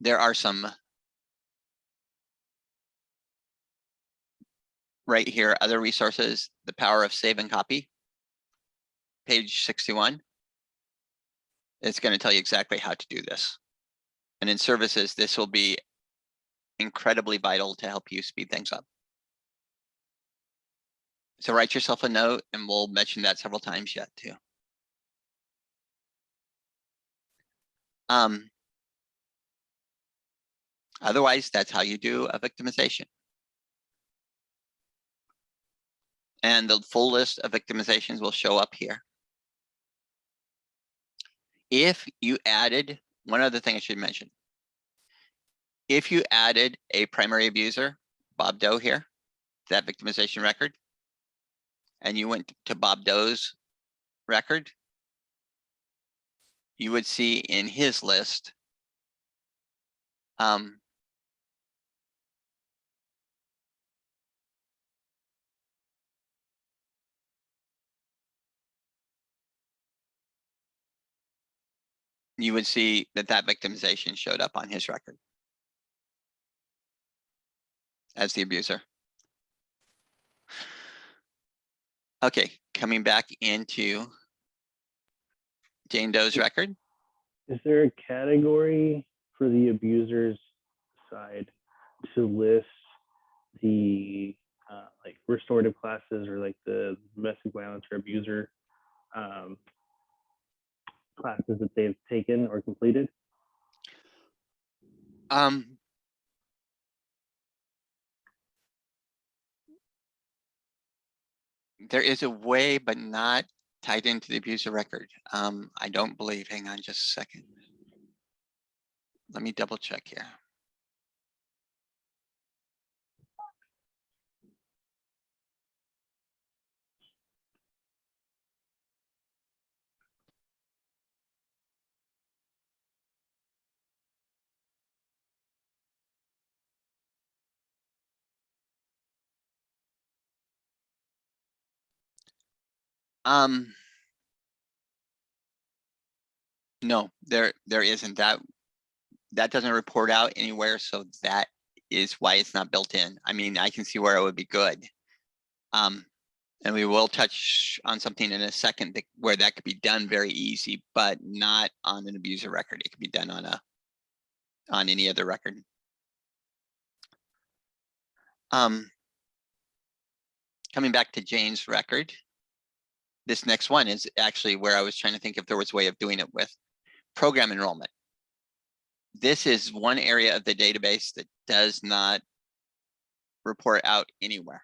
there are some right here, other resources, the power of save and copy, page 61. It's going to tell you exactly how to do this. And in services, this will be incredibly vital to help you speed things up. So write yourself a note, and we'll mention that several times yet too. Otherwise, that's how you do a victimization. And the full list of victimizations will show up here. If you added, one other thing I should mention, if you added a primary abuser, Bob Doe here, that victimization record, and you went to Bob Doe's record, you would see in his list, you would see that that victimization showed up on his record as the abuser. Okay, coming back into Jane Doe's record. Is there a category for the abuser's side to list the like restorative classes or like the domestic violence or abuser classes that they've taken or completed? There is a way, but not tied into the abuser record. I don't believe, hang on just a second. Let me double check here. No, there isn't. That doesn't report out anywhere, so that is why it's not built in. I mean, I can see where it would be good. And we will touch on something in a second where that could be done very easy, but not on an abuser record. It could be done on any other record. Coming back to Jane's record, this next one is actually where I was trying to think if there was a way of doing it with program enrollment. This is one area of the database that does not report out anywhere.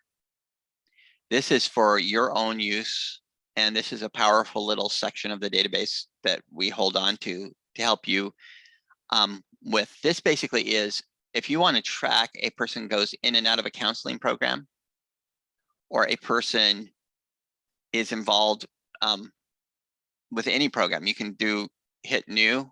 This is for your own use, and this is a powerful little section of the database that we hold on to help you with. This basically is, if you want to track a person goes in and out of a counseling program, or a person is involved with any program, you can hit new.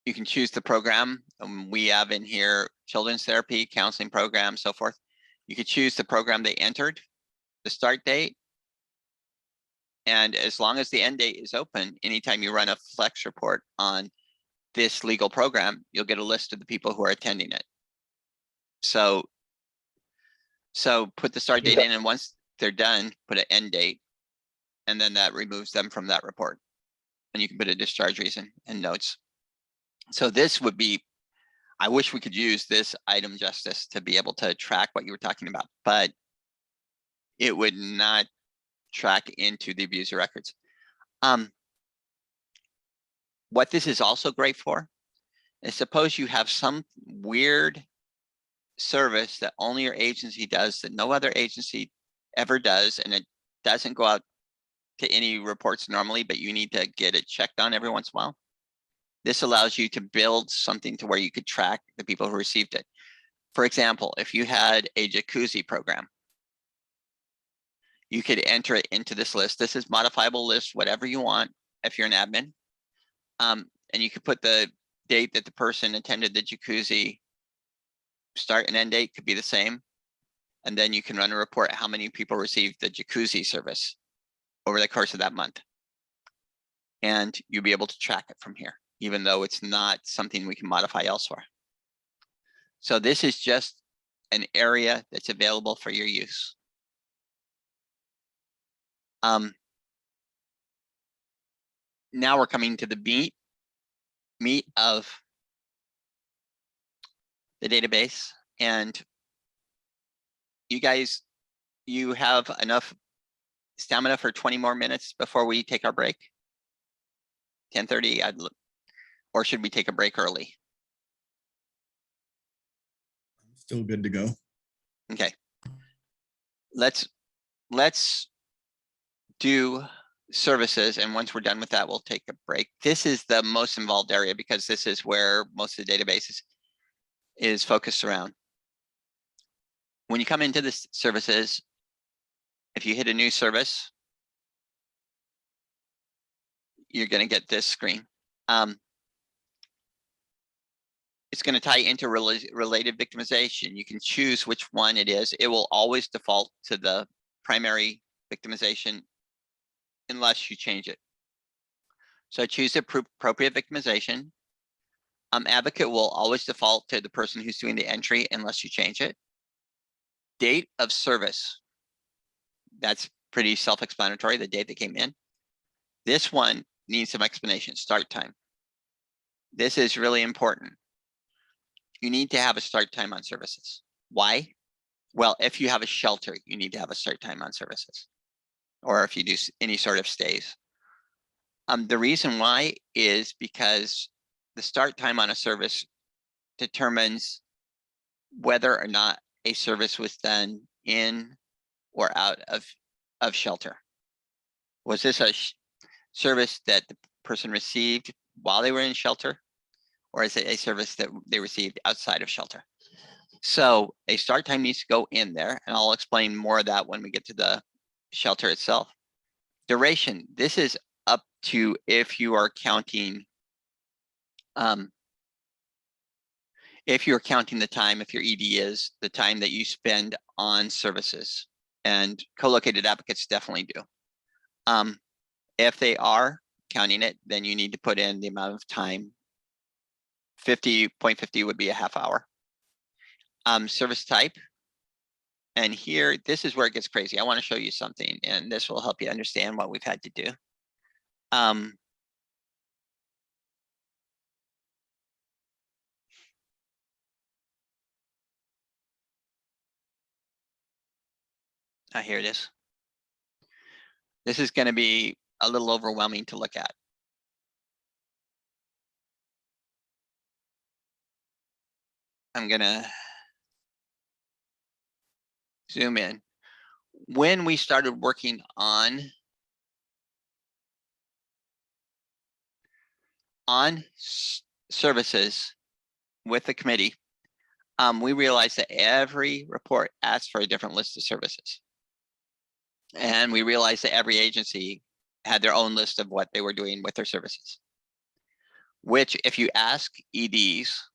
You can choose the program. We have in here children's therapy, counseling program, so forth. You could choose the program they entered, the start date, and as long as the end date is open, anytime you run a flex report on this legal program, you'll get a list of the people who are attending it. So put the start date in, and once they're done, put an end date, and then that removes them from that report. And you can put a discharge reason and notes. So this would be, I wish we could use this item justice to be able to track what you were talking about, but it would not track into the abuser records. What this is also great for is, suppose you have some weird service that only your agency does that no other agency ever does, and it doesn't go out to any reports normally, but you need to get it checked on every once in a while. This allows you to build something to where you could track the people who received it. For example, if you had a jacuzzi program, you could enter it into this list. This is modifiable list, whatever you want, if you're an admin. And you could put the date that the person attended the jacuzzi, start and end date could be the same. And then you can run a report how many people received the jacuzzi service over the course of that month. And you'll be able to track it from here, even though it's not something we can modify elsewhere. So this is just an area that's available for your use. Now we're coming to the meat of the database, and you guys, you have enough stamina for 20 more minutes before we take our break? 10:30, or should we take a break early? Still good to go. Okay. Let's do services, and once we're done with that, we'll take a break. This is the most involved area because this is where most of the database is focused around. When you come into the services, if you hit a new service, you're going to get this screen. It's going to tie into related victimization. You can choose which one it is. It will always default to the primary victimization unless you change it. So choose the appropriate victimization. Advocate will always default to the person who's doing the entry unless you change it. Date of service. That's pretty self-explanatory, the date that came in. This one needs some explanation. Start time. This is really important. You need to have a start time on services. Why? Well, if you have a shelter, you need to have a start time on services, or if you do any sort of stays. The reason why is because the start time on a service determines whether or not a service was done in or out of shelter. Was this a service that the person received while they were in shelter? or is it a service that they received outside of shelter? So a start time needs to go in there, and I'll explain more of that when we get to the shelter itself. Duration, this is up to if you are counting, if you're counting the time, if your ED is the time that you spend on services, and co-located advocates definitely do. If they are counting it, then you need to put in the amount of time. 50.50 would be a half hour. Service type. And here, this is where it gets crazy. I want to show you something, and this will help you understand what we've had to do. Here it is. This is going to be a little overwhelming to look at. I'm going to zoom in. When we started working on services with the committee, we realized that every report asked for a different list of services. And we realized that every agency had their own list of what they were doing with their services. Which, if you ask EDs,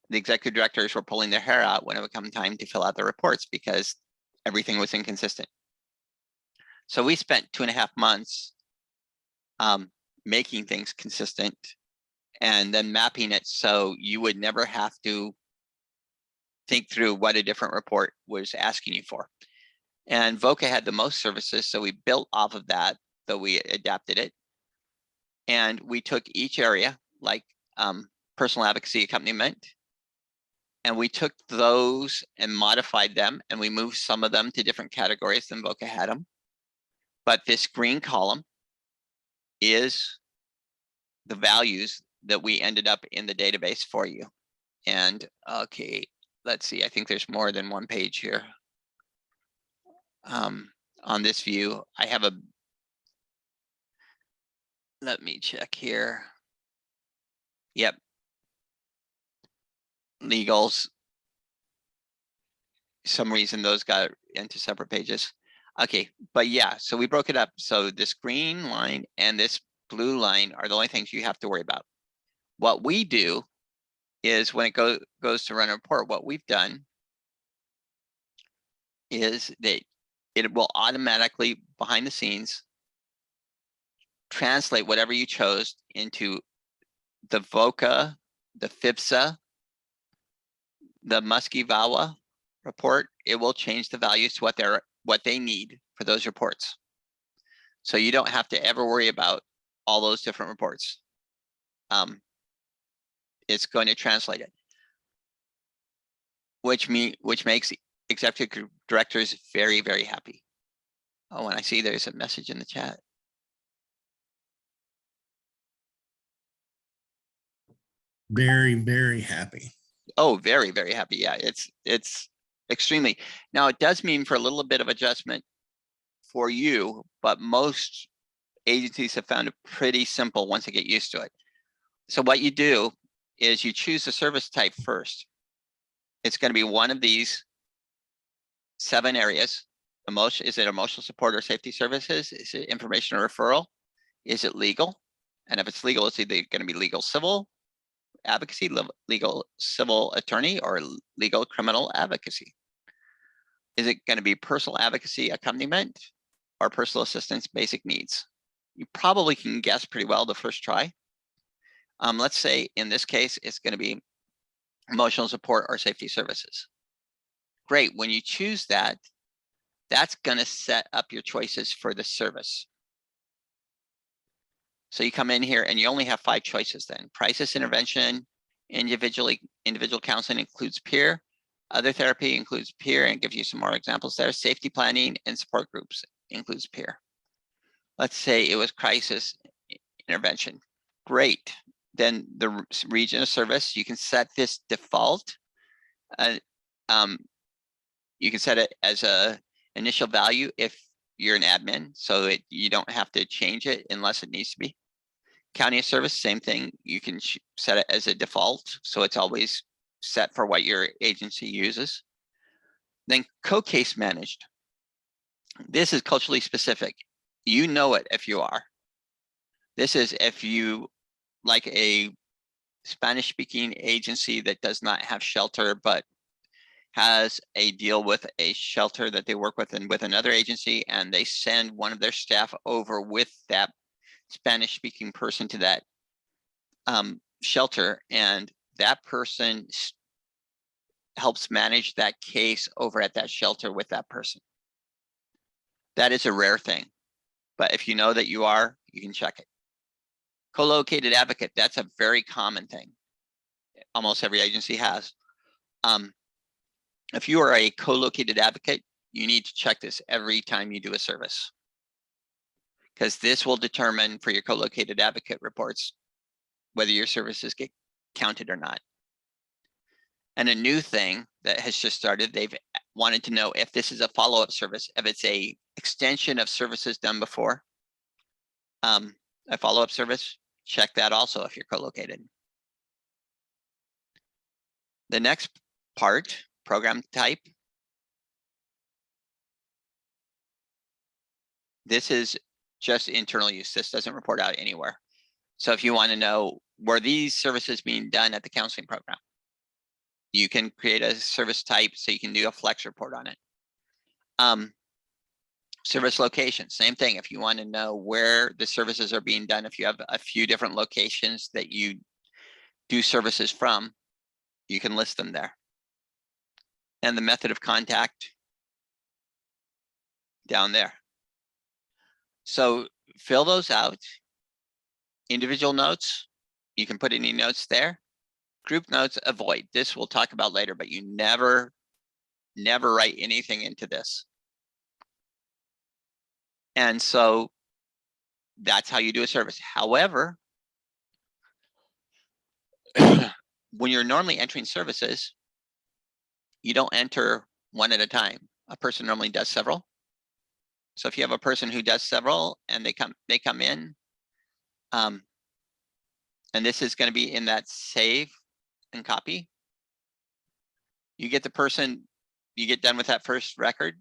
the executive directors were pulling their hair out when it would come time to fill out the reports because everything was inconsistent. So we spent 2.5 months making things consistent and then mapping it so you would never have to think through what a different report was asking you for. And VOCA had the most services, so we built off of that, though we adapted it. And we took each area, like personal advocacy accompaniment, and we took those and modified them, and we moved some of them to different categories than VOCA had them. But this green column is the values that we ended up in the database for you. And okay, let's see, I think there's more than one page here. On this view, I have a, let me check here. Yep. Legals. Some reason those got into separate pages. Okay, but yeah, so we broke it up. So this green line and this blue line are the only things you have to worry about. What we do is when it goes to run a report, what we've done is that it will automatically, behind the scenes, translate whatever you chose into the VOCA, the FIPSA, the Muskie-VAWA report. It will change the values to what they need for those reports. So you don't have to ever worry about all those different reports. It's going to translate it, which makes executive directors very, very happy. Oh, and I see there's a message in the chat. Very, very happy. Oh, very, very happy. Yeah, it's extremely. Now it does mean for a little bit of adjustment for you, but most agencies have found it pretty simple once they get used to it. So what you do is you choose the service type first. It's going to be one of these 7 areas. Is it emotional support or safety services? Is it information or referral? Is it legal? And if it's legal, it's either going to be legal civil advocacy, legal civil attorney, or legal criminal advocacy. Is it going to be personal advocacy accompaniment or personal assistance basic needs? You probably can guess pretty well the first try. Let's say in this case, it's going to be emotional support or safety services. Great. When you choose that, that's going to set up your choices for the service. So you come in here and you only have 5 choices then. Crisis intervention, individual counseling includes peer. Other therapy includes peer, and gives you some more examples there. Safety planning and support groups includes peer. Let's say it was crisis intervention. Great. Then the region of service, you can set this default. You can set it as a initial value if you're an admin, so you don't have to change it unless it needs to be. County of service, same thing. You can set it as a default, so it's always set for what your agency uses. Then co-case managed. This is culturally specific. You know it if you are. This is if you like a Spanish-speaking agency that does not have shelter, but has a deal with a shelter that they work with and with another agency, and they send one of their staff over with that Spanish-speaking person to that shelter, and that person helps manage that case over at that shelter with that person. That is a rare thing, but if you know that you are, you can check it. Co-located advocate, that's a very common thing. Almost every agency has. If you are a co-located advocate, you need to check this every time you do a service, because this will determine for your co-located advocate reports whether your services get counted or not. And a new thing that has just started, they've wanted to know if this is a follow-up service, if it's a extension of services done before. A follow-up service, check that also if you're co-located. The next part, program type. This is just internal use. This doesn't report out anywhere. So if you want to know, were these services being done at the counseling program? You can create a service type so you can do a flex report on it. Service location, same thing. If you want to know where the services are being done, if you have a few different locations that you do services from, you can list them there. And the method of contact down there. So fill those out. Individual notes, you can put any notes there. Group notes, avoid. This we'll talk about later, but you never write anything into this. And so that's how you do a service. However, when you're normally entering services, you don't enter one at a time. A person normally does several. So if you have a person who does several and they come in, and this is going to be in that save and copy. You get the person, you get done with that first record,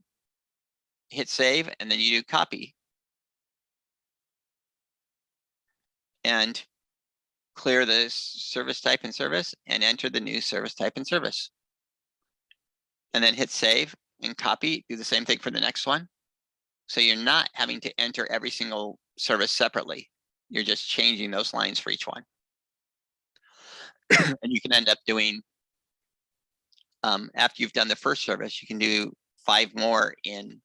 hit save, and then you do copy. And clear the service type and service and enter the new service type and service. And then hit save and copy, do the same thing for the next one. So you're not having to enter every single service separately. You're just changing those lines for each one. And you can end up doing, after you've done the first service, you can do 5 more in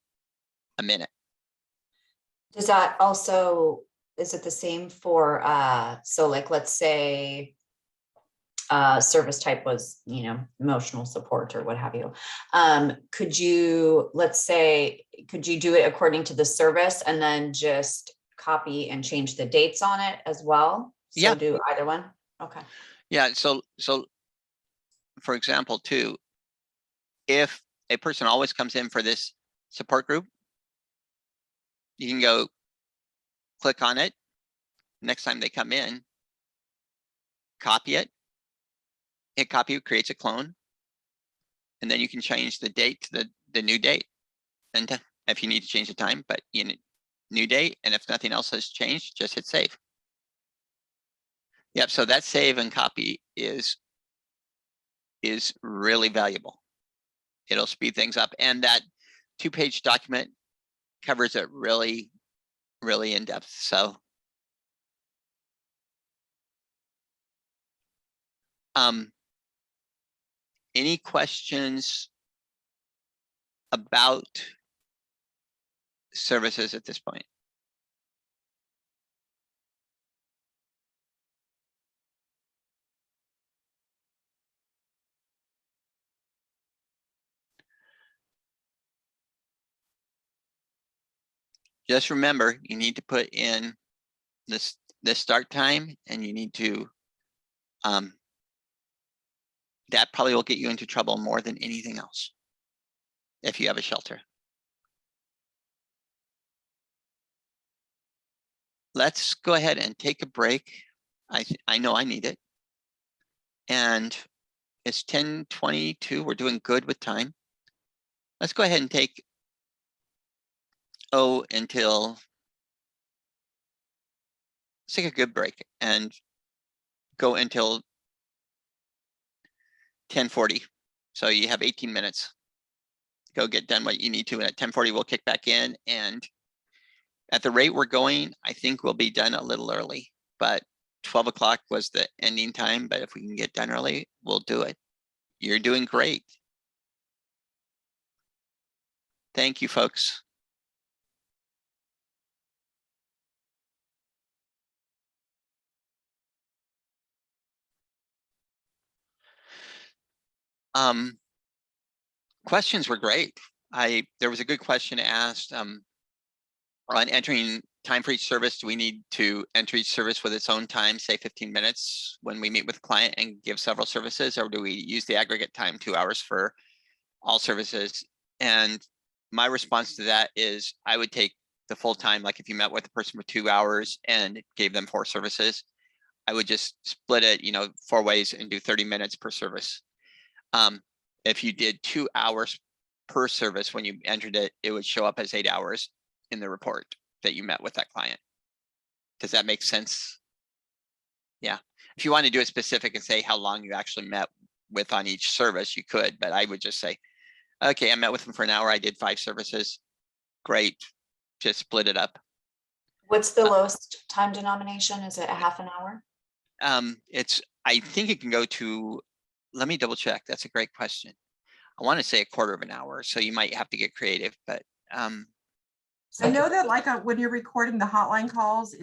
a minute. Does that also, is it the same for, so like, let's say, service type was, emotional support or what have you. Could you, let's say, could you do it according to the service and then just copy and change the dates on it as well? So Yeah. do either one? Okay. Yeah, so for example, too, if a person always comes in for this support group, you can go click on it. Next time they come in, copy it, hit copy, creates a clone, and then you can change the date to the new date. And if you need to change the time, but new date, and if nothing else has changed, just hit save. Yep, so that save and copy is really valuable. It'll speed things up, and that 2-page document covers it really, really in depth. So any questions about services at this point? Just remember, you need to put in the start time, and you need to, that probably will get you into trouble more than anything else if you have a shelter. let's go ahead and take a break. I know I need it. And it's 10:22. We're doing good with time. Let's go ahead and take until let's take a good break and go until 10:40. So you have 18 minutes. Go get done what you need to, and at 10:40 we'll kick back in. And at the rate we're going, I think we'll be done a little early. But 12 o'clock was the ending time. But if we can get done early, we'll do it. You're doing great. Thank you, folks. Questions were great. There was a good question asked on entering time for each service. Do we need to enter each service with its own time, say 15 minutes when we meet with the client and give several services, or do we use the aggregate time, 2 hours for all services? And my response to that is I would take the full time. Like if you met with a person for 2 hours and gave them 4 services, I would just split it, 4 ways and do 30 minutes per service. If you did 2 hours per service when you entered it, it would show up as 8 hours in the report that you met with that client. Does that make sense? Yeah. If you want to do it specific and say how long you actually met with on each service, you could, but I would just say, okay, I met with them for an hour. I did 5 services. Great. Just split it up. What's the lowest time denomination? Is it a half an hour? I think it can go to, let me double check. That's a great question. I want to say a quarter of an hour. So you might have to get creative, but I know that like when you're recording the hotline calls,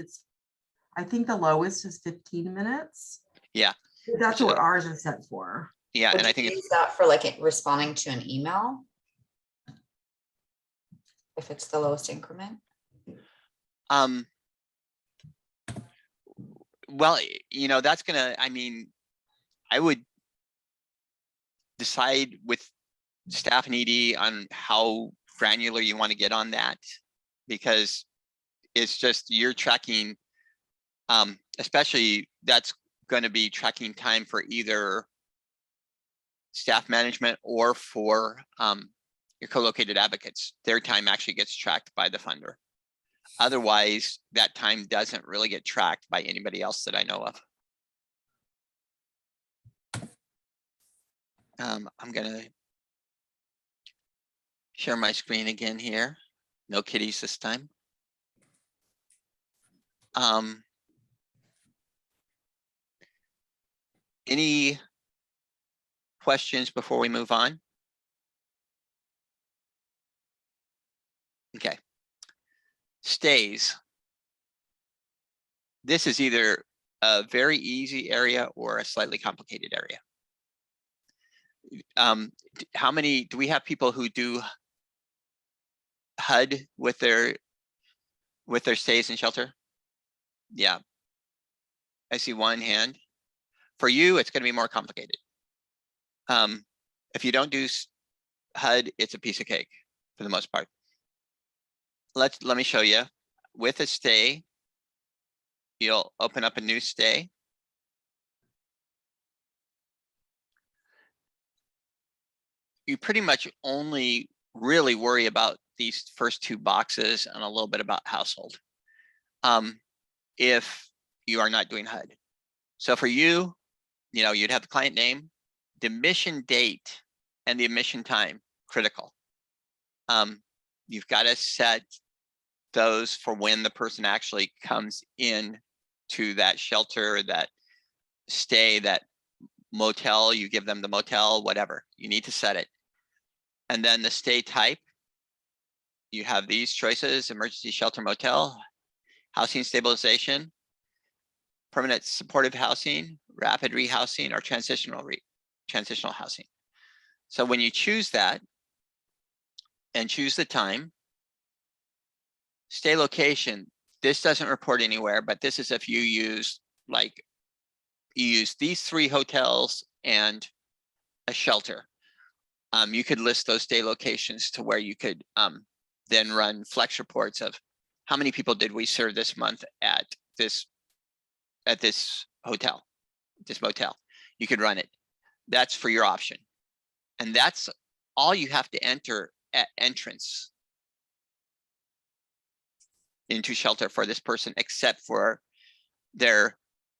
I think the lowest is 15 minutes. Yeah. That's what ours is set for. Yeah. Would And I you think use that for like responding to an email? If it's the lowest increment? Well, that's gonna, I would decide with staff and ED on how granular you want to get on that, because it's just you're tracking, especially that's going to be tracking time for either staff management or for your co-located advocates. Their time actually gets tracked by the funder. Otherwise, that time doesn't really get tracked by anybody else that I know of. I'm gonna share my screen again here. No kitties this time. Any questions before we move on? Okay. Stays. This is either a very easy area or a slightly complicated area. How many, do we have people who do HUD with their stays in shelter? Yeah. I see one hand. For you, it's going to be more complicated. If you don't do HUD, it's a piece of cake for the most part. Let me show you. With a stay, you'll open up a new stay. You pretty much only really worry about these first 2 boxes and a little bit about household. If you are not doing HUD. So for you, you'd have the client name, the admission date, and the admission time, critical. You've got to set those for when the person actually comes in to that shelter, that stay, that motel, you give them the motel, whatever, you need to set it. And then the stay type, you have these choices: emergency shelter, motel, housing stabilization, permanent supportive housing, rapid rehousing, or transitional housing. So when you choose that and choose the time, stay location, this doesn't report anywhere, but this is if you use these 3 hotels and a shelter. You could list those stay locations to where you could then run flex reports of how many people did we serve this month at this hotel, this motel? You could run it. That's for your option. And that's all you have to enter at entrance into shelter for this person, except for their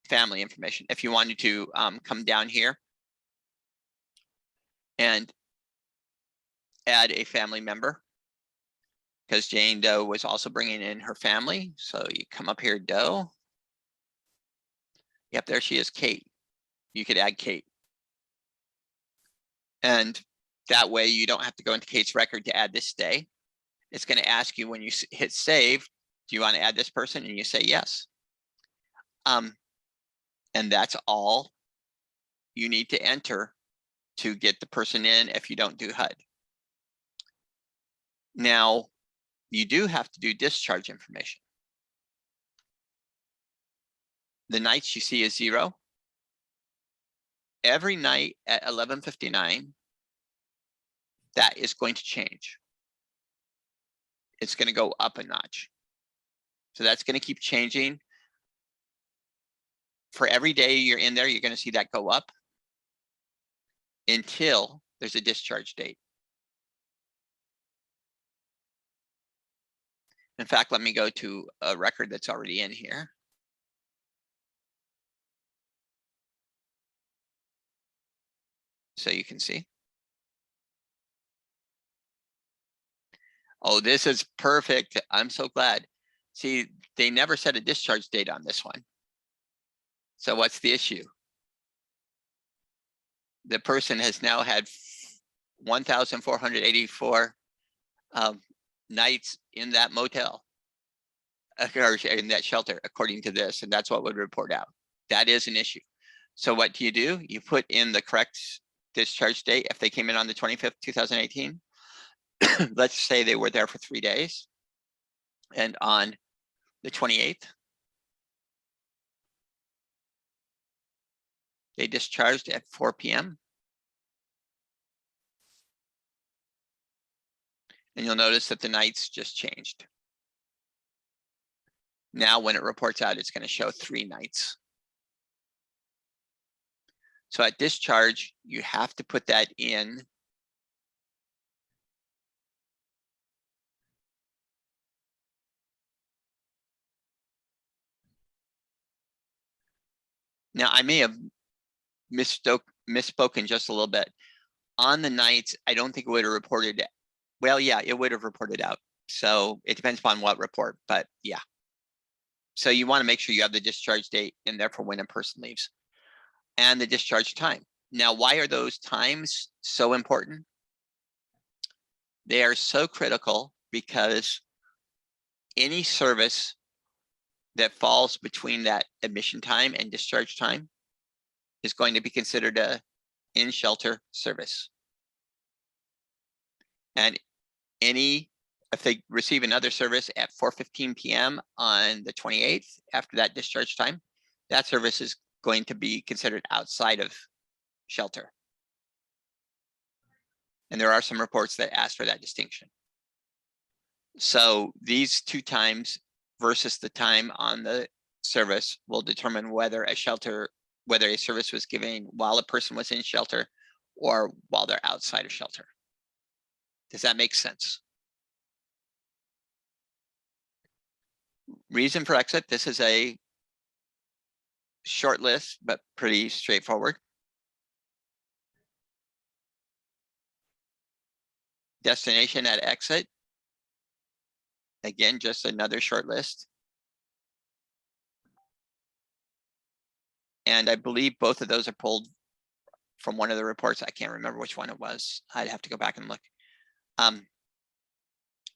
family information. If you wanted to come down here and add a family member, because Jane Doe was also bringing in her family. So you come up here, Doe. Yep, there she is, Kate. You could add Kate. And that way you don't have to go into Kate's record to add this stay. It's going to ask you when you hit save, do you want to add this person? And you say yes. And that's all you need to enter to get the person in if you don't do HUD. Now, you do have to do discharge information. The nights you see is 0. Every night at 11:59, that is going to change. It's going to go up a notch. So that's going to keep changing. For every day you're in there, you're going to see that go up until there's a discharge date. In fact, let me go to a record that's already in here. So you can see. Oh, this is perfect. I'm so glad. See, they never set a discharge date on this one. So what's the issue? The person has now had 1,484 nights in that motel, or in that shelter, according to this, and that's what would report out. That is an issue. So what do? You put in the correct discharge date if they came in on the 25th, 2018. Let's say they were there for 3 days. And on the 28th, they discharged at 4 p.m. And you'll notice that the nights just changed. Now, when it reports out, it's going to show 3 nights. So at discharge, you have to put that in. Now, I may have misspoken just a little bit. On the nights, I don't think it would have reported. Well, yeah, it would have reported out. So it depends upon what report, but yeah. So you want to make sure you have the discharge date in there for when a person leaves and the discharge time. Now, why are those times so important? They are so critical because any service that falls between that admission time and discharge time is going to be considered a in-shelter service. And if they receive another service at 4:15 p.m. on the 28th, after that discharge time, that service is going to be considered outside of shelter. And there are some reports that ask for that distinction. So these 2 times versus the time on the service will determine whether a service was given while a person was in shelter or while they're outside of shelter. Does that make sense? Reason for exit, this is a short list, but pretty straightforward. Destination at exit. Again, just another short list. And I believe both of those are pulled from one of the reports. I can't remember which one it was. I'd have to go back and look.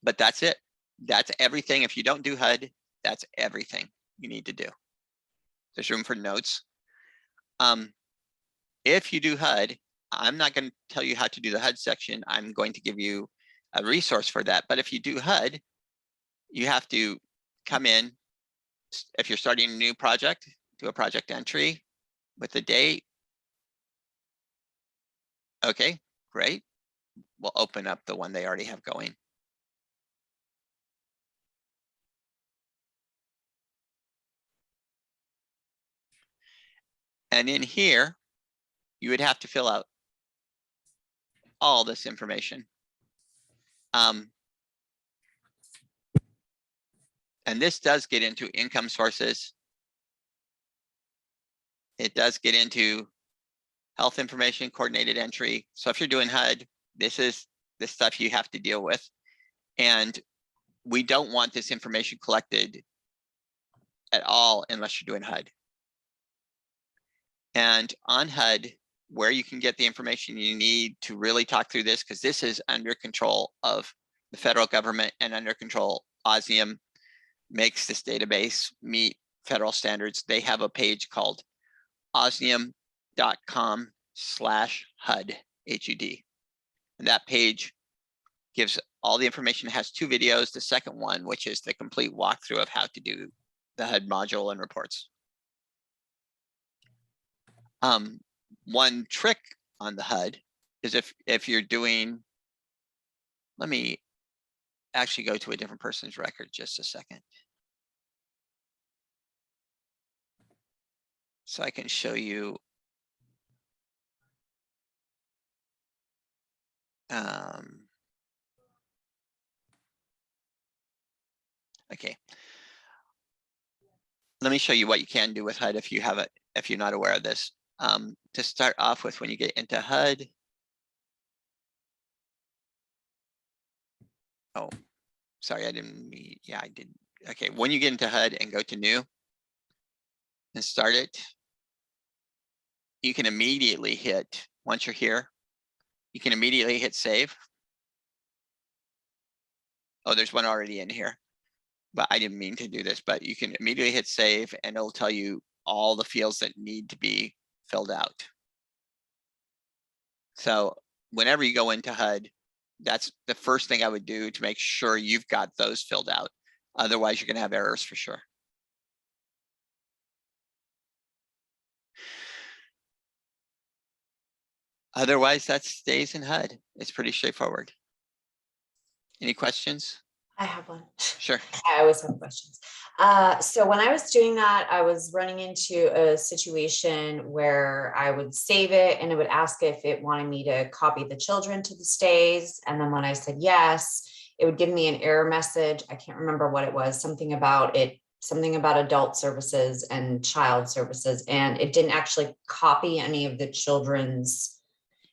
But that's it. That's everything. If you don't do HUD, that's everything you need to do. There's room for notes. If you do HUD, I'm not going to tell you how to do the HUD section. I'm going to give you a resource for that. But if you do HUD, you have to come in. If you're starting a new project, do a project entry with the date. Okay, great. We'll open up the one they already have going. And in here, you would have to fill out all this information. And this does get into income sources. It does get into health information, coordinated entry. So if you're doing HUD, this is the stuff you have to deal with. And we don't want this information collected at all unless you're doing HUD. And on HUD, where you can get the information you need to really talk through this, because this is under control of the federal government and under control. Osnium makes this database meet federal standards. They have a page called osnium.com/HUD, HUD. And that page gives all the information. It has 2 videos. The second one, which is the complete walkthrough of how to do the HUD module and reports. One trick on the HUD is if you're doing, let me actually go to a different person's record just a second. So I can show you. Okay. Let me show you what you can do with HUD if you have it, if you're not aware of this. To start off with, when you get into HUD. Oh, sorry, I didn't mean, yeah, I did. Okay, when you get into HUD and go to new and start it, you can immediately hit, once you're here, you can immediately hit save. Oh, there's one already in here, but I didn't mean to do this, but you can immediately hit save and it'll tell you all the fields that need to be filled out. So whenever you go into HUD, that's the first thing I would do to make sure you've got those filled out. Otherwise, you're going to have errors for sure. Otherwise, that stays in HUD. It's pretty straightforward. Any questions? I have one. Sure. I always have questions. So when I was doing that, I was running into a situation where I would save it and it would ask if it wanted me to copy the children to the stays. And then when I said yes, it would give me an error message. I can't remember what it was, something about adult services and child services. And it didn't actually copy any of the children's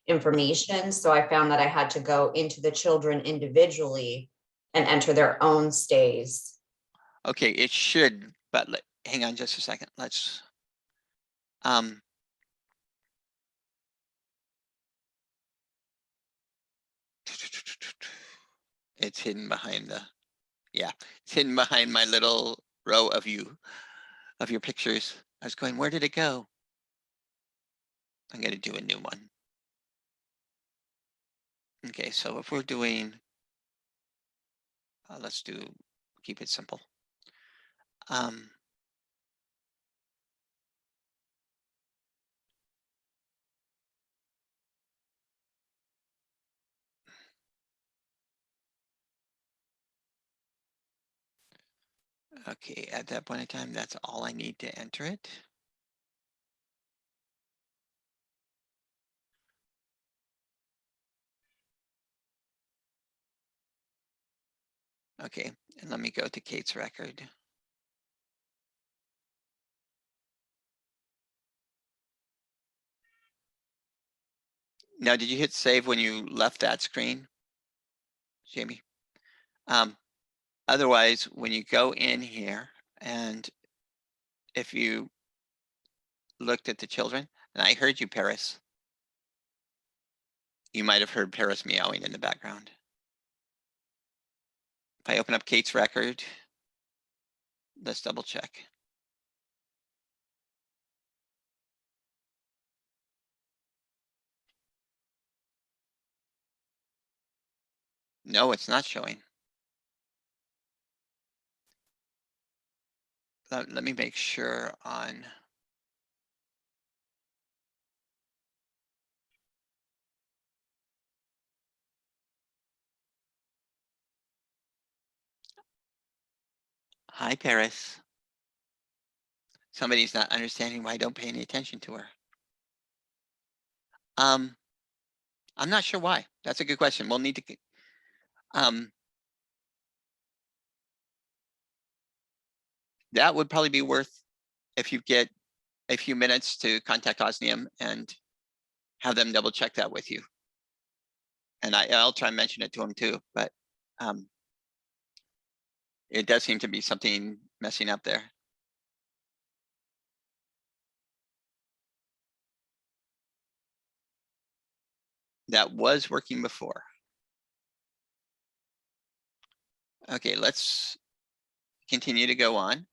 information. So I found that I had to go into the children individually and enter their own stays. Okay, it should, but hang on just a second. Let's, it's hidden behind the, yeah, it's hidden behind my little row of your pictures. I was going, where did it go? I'm going to do a new one. Okay, so if we're doing, let's keep it simple. Okay, at that point in time, that's all I need to enter it. Okay, and let me go to Kate's record. Now, did you hit save when you left that screen, Jamie? Otherwise, when you go in here and if you looked at the children, and I heard you, Paris. You might have heard Paris meowing in the background. If I open up Kate's record, let's double check. No, it's not showing. Let me make sure on. Hi, Paris. Somebody's not understanding why I don't pay any attention to her. I'm not sure why. That's a good question. We'll need to, that would probably be worth, if you get a few minutes, to contact Osnium and have them double check that with you. And I'll try and mention it to them too, but it does seem to be something messing up there. That was working before. Okay, let's continue to go on.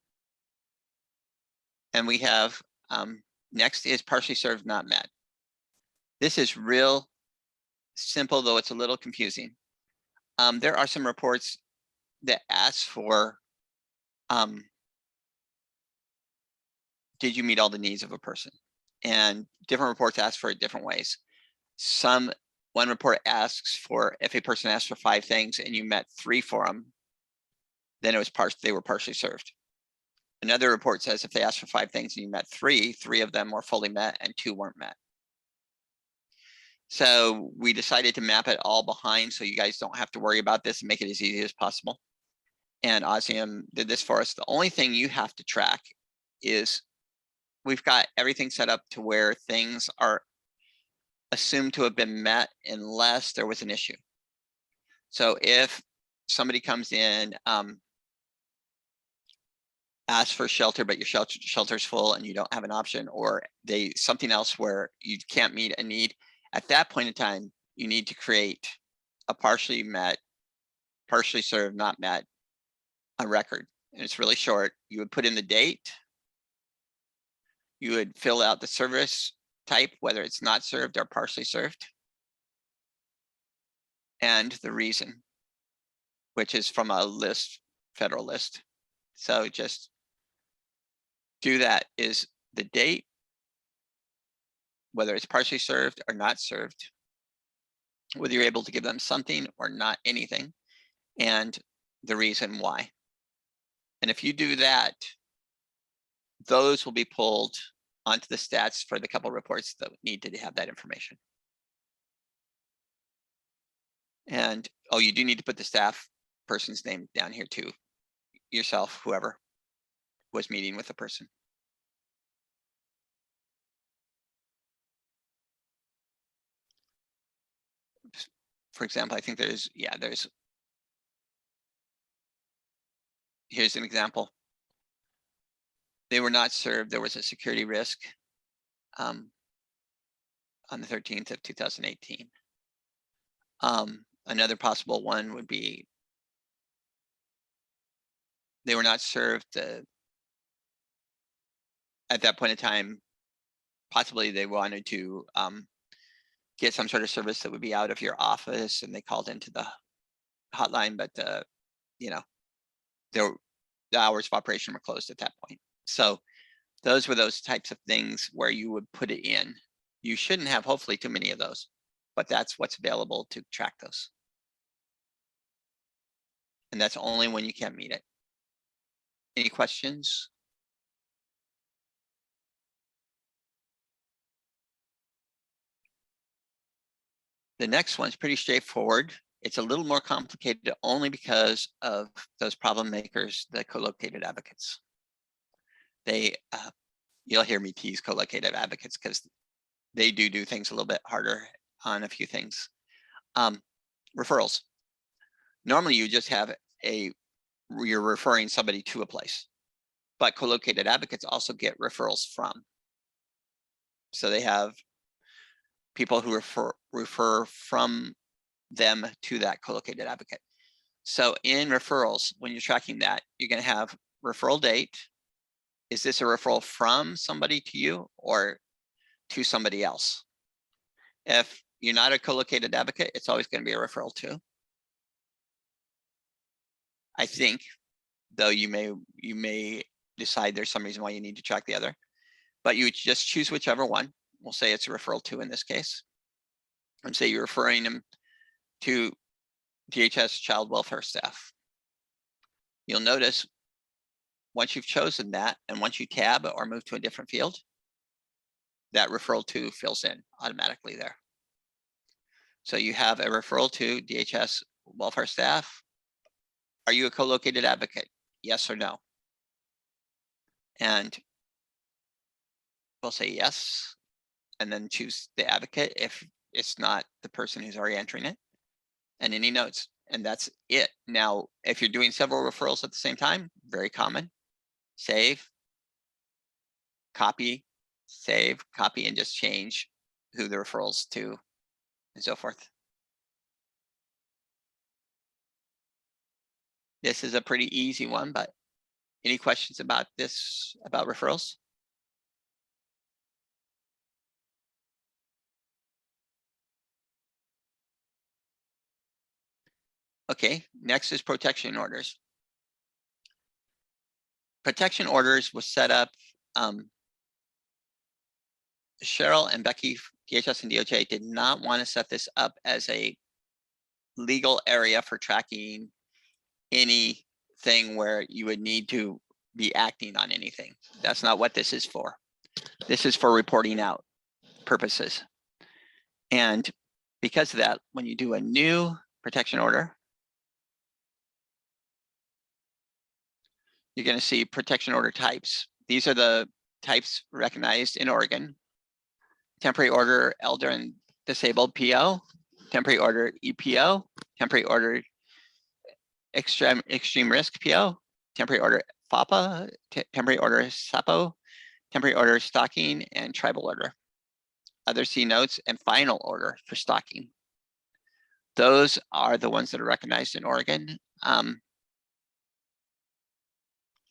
And we have, next is partially served, not met. This is real simple, though it's a little confusing. There are some reports that ask for, did you meet all the needs of a person? And different reports ask for it different ways. One report asks for, if a person asked for 5 things and you met 3 for them, then they were partially served. Another report says if they asked for 5 things and you met 3 of them were fully met and 2 weren't met. So we decided to map it all behind so you guys don't have to worry about this and make it as easy as possible. And Osnium did this for us. The only thing you have to track is we've got everything set up to where things are assumed to have been met unless there was an issue. So if somebody comes in, asks for shelter, but your shelter's full and you don't have an option, or something else where you can't meet a need, at that point in time, you need to create a partially met, partially served, not met, a record. And it's really short. You would put in the date. You would fill out the service type, whether it's not served or partially served, and the reason, which is from a list, federal list. So just do that, is the date, whether it's partially served or not served, whether you're able to give them something or not anything, and the reason why. And if you do that, those will be pulled onto the stats for the couple reports that need to have that information. And you do need to put the staff person's name down here too, yourself, whoever was meeting with the person. For example, I think here's an example. They were not served. There was a security risk on the 13th of 2018. Another possible one would be they were not served at that point in time. Possibly they wanted to get some sort of service that would be out of your office, and they called into the hotline, but the hours of operation were closed at that point. So those were those types of things where you would put it in. You shouldn't have, hopefully, too many of those, but that's what's available to track those. And that's only when you can't meet it. Any questions? The next one's pretty straightforward. It's a little more complicated only because of those problem makers, the co-located advocates. You'll hear me tease co-located advocates because they do things a little bit harder on a few things. Referrals. Normally you just have you're referring somebody to a place, but co-located advocates also get referrals from. So they have people who refer from them to that co-located advocate. So in referrals, when you're tracking that, you're going to have referral date. Is this a referral from somebody to you or to somebody else? If you're not a co-located advocate, it's always going to be a referral to. I think, though you may decide there's some reason why you need to track the other, but you just choose whichever one. We'll say it's a referral to in this case, and say you're referring them to DHS child welfare staff. You'll notice once you've chosen that, and once you tab or move to a different field, that referral to fills in automatically there. So you have a referral to DHS welfare staff. Are you a co-located advocate? Yes or no? And we'll say yes, and then choose the advocate if it's not the person who's already entering it, and any notes, and that's it. Now, if you're doing several referrals at the same time, very common, save, copy, save, copy, and just change who the referrals to and so forth. This is a pretty easy one, but any questions about this, about referrals? Okay, next is protection orders. Protection orders was set up, Cheryl and Becky, DHS and DOJ, did not want to set this up as a legal area for tracking anything where you would need to be acting on anything. That's not what this is for. This is for reporting out purposes. And because of that, when you do a new protection order, you're going to see protection order types. These are the types recognized in Oregon. Temporary order elder and disabled PO, temporary order EPO, temporary order extreme risk PO, temporary order FAPA, temporary order SAPO, temporary order stalking, and tribal order. Other C notes and final order for stalking. Those are the ones that are recognized in Oregon.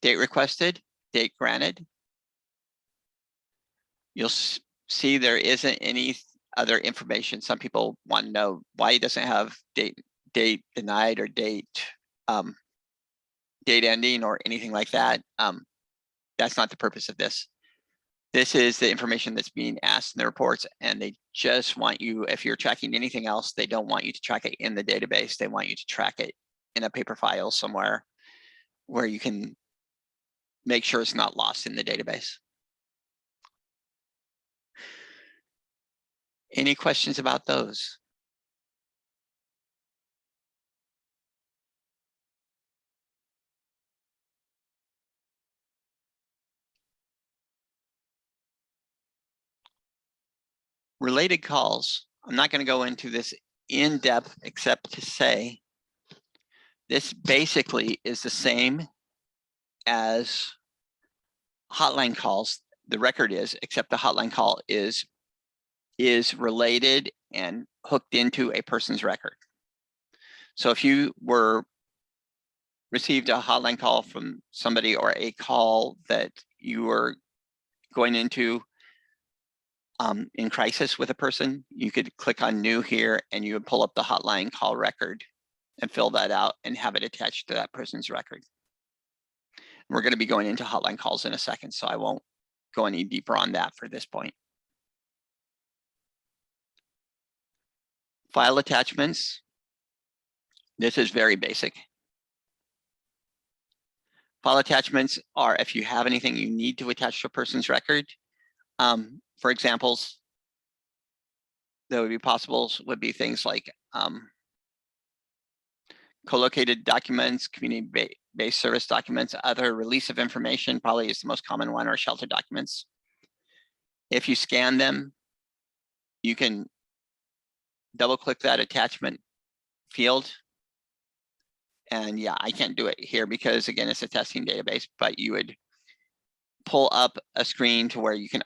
Date requested, date granted. You'll see there isn't any other information. Some people want to know why it doesn't have date denied or date ending or anything like that. That's not the purpose of this. This is the information that's being asked in the reports, and they just want you, if you're tracking anything else, they don't want you to track it in the database. They want you to track it in a paper file somewhere where you can make sure it's not lost in the database. Any questions about those? Related calls, I'm not going to go into this in depth except to say this basically is the same as hotline calls. The record is, except the hotline call is related and hooked into a person's record. So if you received a hotline call from somebody or a call that you were going into in crisis with a person, you could click on new here and you would pull up the hotline call record and fill that out and have it attached to that person's record. We're going to be going into hotline calls in a second, so I won't go any deeper on that for this point. File attachments. This is very basic. File attachments are if you have anything you need to attach to a person's record. For examples that would be possible would be things like co-located documents, community-based service documents, other release of information probably is the most common one, or shelter documents. If you scan them, you can double-click that attachment field. And yeah, I can't do it here because again, it's a testing database, but you would pull up a screen to where you can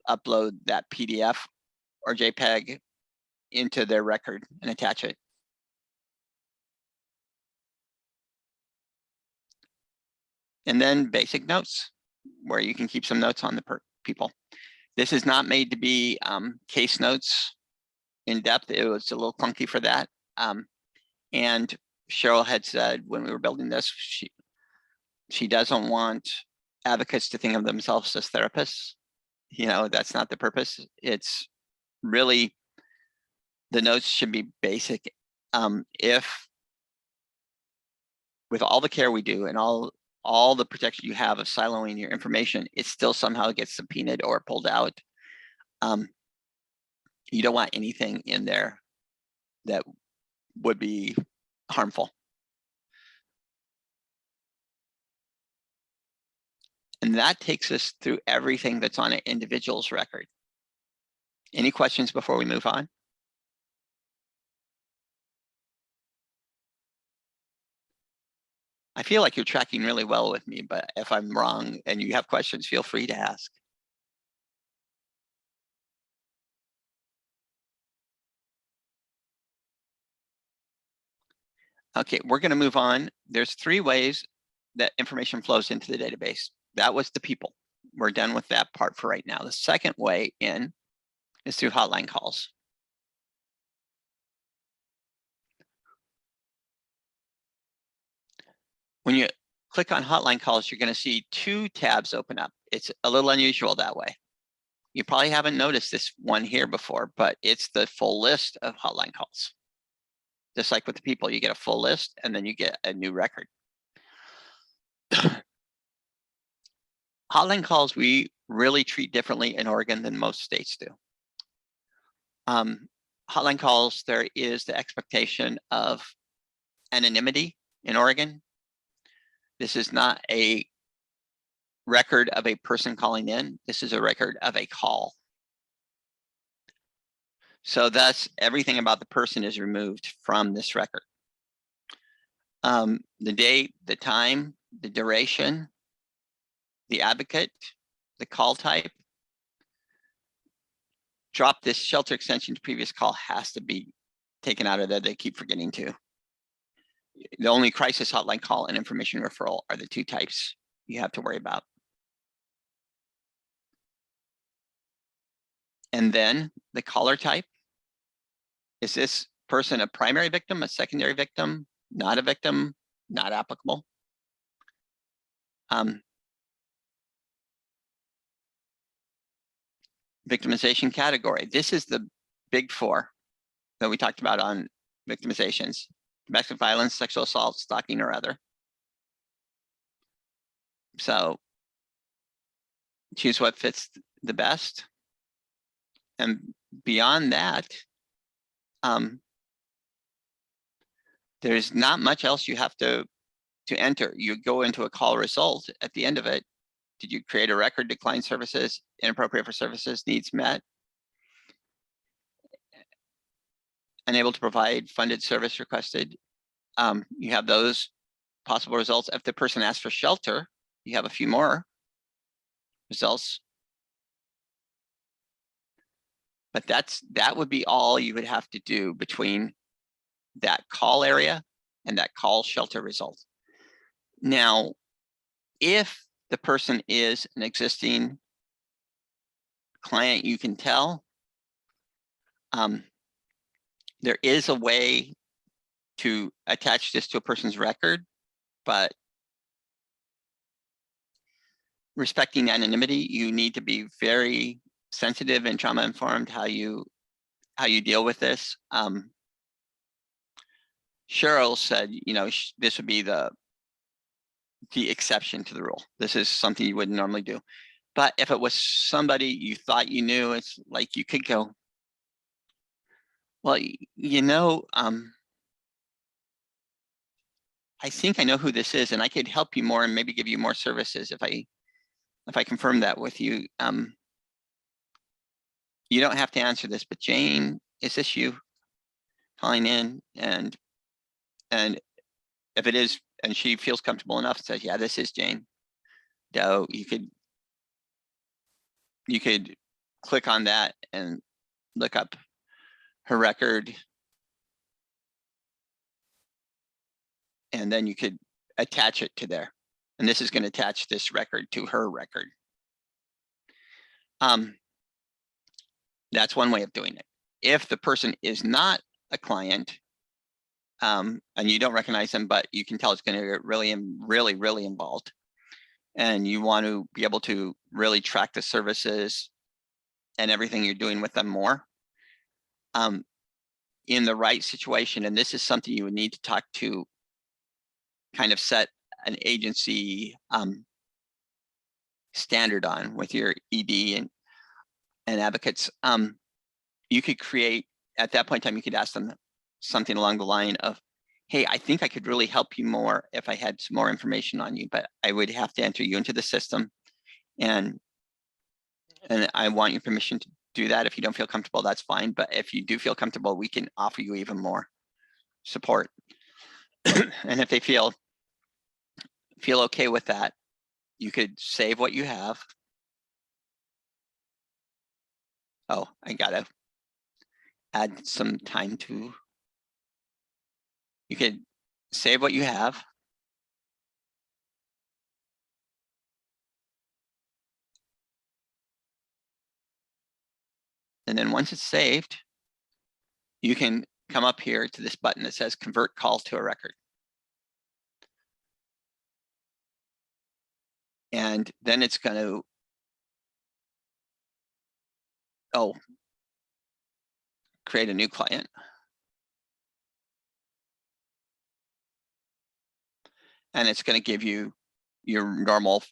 upload that PDF or JPEG into their record and attach it. And then basic notes, where you can keep some notes on the people. This is not made to be case notes in depth. It was a little clunky for that. And Cheryl had said when we were building this, she doesn't want advocates to think of themselves as therapists. You know, that's not the purpose. It's really, the notes should be basic. If with all the care we do and all all the protection you have of siloing your information, it still somehow gets subpoenaed or pulled out. You don't want anything in there that would be harmful. And that takes us through everything that's on an individual's record. Any questions before we move on? I feel like you're tracking really well with me, but if I'm wrong and you have questions, feel free to ask. Okay, we're going to move on. There's 3 ways that information flows into the database. That was the people. We're done with that part for right now. The second way in is through hotline calls. When you click on hotline calls, you're going to see 2 tabs open up. It's a little unusual that way. You probably haven't noticed this one here before, but it's the full list of hotline calls. Just like with the people, you get a full list and then you get a new record. Hotline calls we really treat differently in Oregon than most states do. Hotline calls, there is the expectation of anonymity in Oregon. This is not a record of a person calling in. This is a record of a call. So thus, everything about the person is removed from this record. The date, the time, the duration, the advocate, the call type. Drop this shelter extension to previous call has to be taken out of there. They keep forgetting to. The only crisis hotline call and information referral are the 2 types you have to worry about. And then the caller type. Is this person a primary victim, a secondary victim, not a victim, not applicable? Victimization category. This is the big 4 that we talked about on victimizations: domestic violence, sexual assault, stalking, or other. So choose what fits the best. And beyond that, there's not much else you have to enter. You go into a call result at the end of it. Did you create a record, decline services, inappropriate for services, needs met, unable to provide, funded service requested? You have those possible results. If the person asks for shelter, you have a few more results. But that would be all you would have to do between that call area and that call shelter result. Now, if the person is an existing client, you can tell. There is a way to attach this to a person's record, but respecting anonymity, you need to be very sensitive and trauma informed how you deal with this. Cheryl said, you know, this would be the exception to the rule. This is something you wouldn't normally do. But if it was somebody you thought you knew, it's like you could go, well, you know, I think I know who this is, and I could help you more and maybe give you more services if I confirm that with you. You don't have to answer this, but Jane, is this you calling in? And if it is, and she feels comfortable enough and says, yeah, this is Jane Doe, you could click on that and look up her record. And then you could attach it to there. And this is going to attach this record to her record. That's one way of doing it. If the person is not a client, and you don't recognize them, but you can tell it's going to get really involved, and you want to be able to really track the services and everything you're doing with them more, in the right situation, and this is something you would need to talk to, kind of set an agency standard on with your ED and advocates, you could create, at that point in time, you could ask them something along the line of, hey, I think I could really help you more if I had some more information on you, but I would have to enter you into the system. And I want your permission to do that. If you don't feel comfortable, that's fine. But if you do feel comfortable, we can offer you even more support. And if they feel okay with that, you could save what you have. Oh, I gotta add some time to, you could save what you have. And then once it's saved, you can come up here to this button that says convert calls to a record. And then it's going to, create a new client. And it's going to give you your normal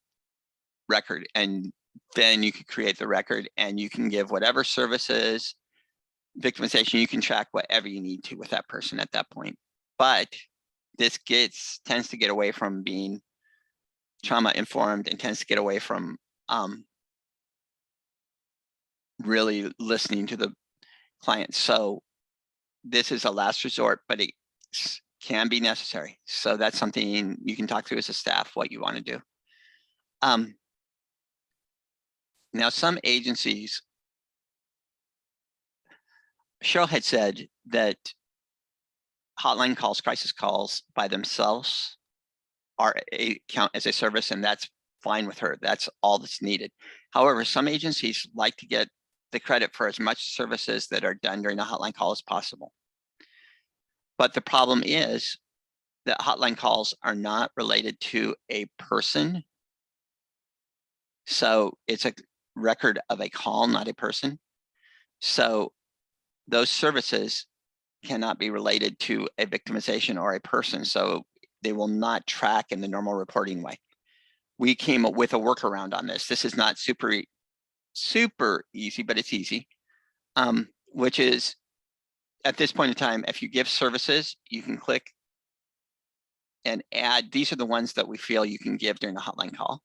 record. And then you can create the record and you can give whatever services, victimization, you can track whatever you need to with that person at that point. But this tends to get away from being trauma informed and tends to get away from really listening to the client. So this is a last resort, but it can be necessary. So that's something you can talk through as a staff, what you want to do. Now, some agencies, Cheryl had said that hotline calls, crisis calls by themselves count as a service, and that's fine with her. That's all that's needed. However, some agencies like to get the credit for as much services that are done during a hotline call as possible. But the problem is that hotline calls are not related to a person. So it's a record of a call, not a person. So those services cannot be related to a victimization or a person. So they will not track in the normal reporting way. We came up with a workaround on this. This is not super easy, but it's easy, which is at this point in time, if you give services, you can click and add. These are the ones that we feel you can give during a hotline call.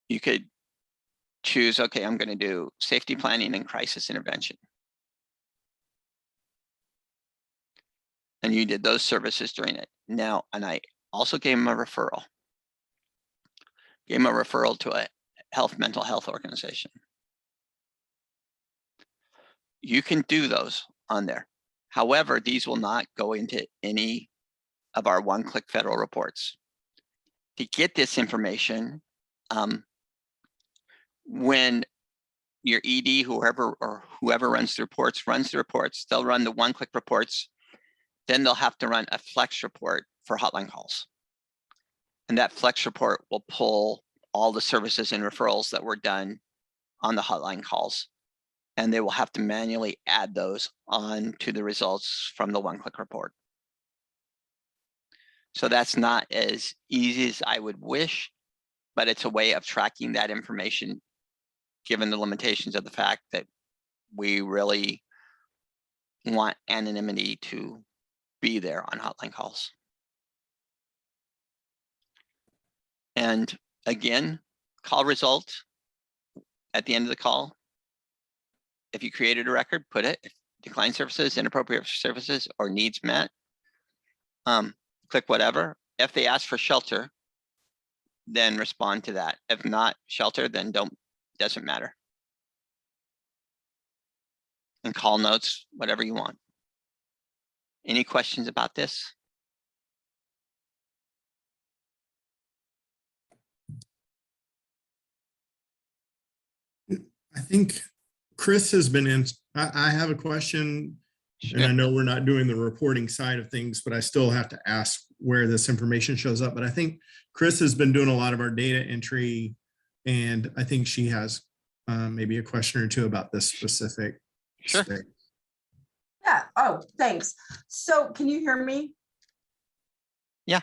You could choose, okay, I'm going to do safety planning and crisis intervention. And you did those services during it. Now, and I also gave them a referral. Gave them a referral to a mental health organization. You can do those on there. However, these will not go into any of our one-click federal reports. To get this information, when your ED, whoever runs the reports, they'll run the one-click reports. Then they'll have to run a flex report for hotline calls. And that flex report will pull all the services and referrals that were done on the hotline calls. And they will have to manually add those on to the results from the one-click report. So that's not as easy as I would wish, but it's a way of tracking that information, given the limitations of the fact that we really want anonymity to be there on hotline calls. And again, call result at the end of the call. If you created a record, put it. If declined services, inappropriate services, or needs met, click whatever. If they ask for shelter, then respond to that. If not shelter, then doesn't matter. And call notes, whatever you want. Any questions about this? I think Chris has been in. I have a question, Sure. and I know we're not doing the reporting side of things, but I still have to ask where this information shows up. But I think Chris has been doing a lot of our data entry, and I think she has maybe a question or two about this specific. Sure. space. Yeah. Oh, thanks. So can you hear me? Yeah.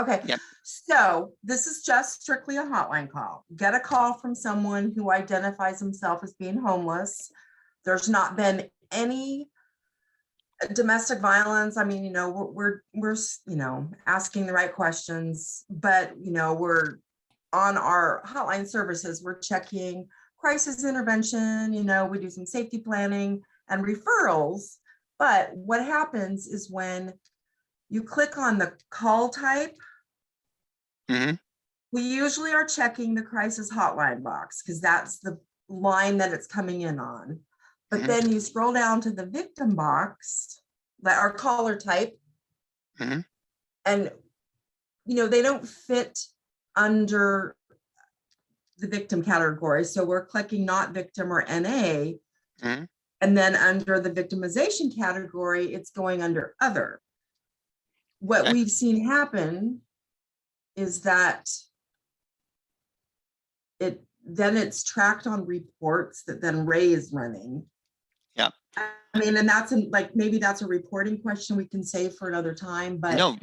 Okay, Yep. so this is just strictly a hotline call. Get a call from someone who identifies himself as being homeless. There's not been any domestic violence. I mean, we're asking the right questions, but we're on our hotline services, we're checking crisis intervention, we do some safety planning and referrals. But what happens is when you click on the call type, Mhm. we usually are checking the crisis hotline box because that's the line that it's coming in on. But Mhm. then you scroll down to the victim box, that our caller type, Mhm. and they don't fit under the victim category. So we're clicking not victim or NA. Mhm. And then under the victimization category, it's going under other. What Okay. we've seen happen is that it's tracked on reports that then Ray is running. Yeah. I mean, and maybe that's a reporting question we can save for another time, but No,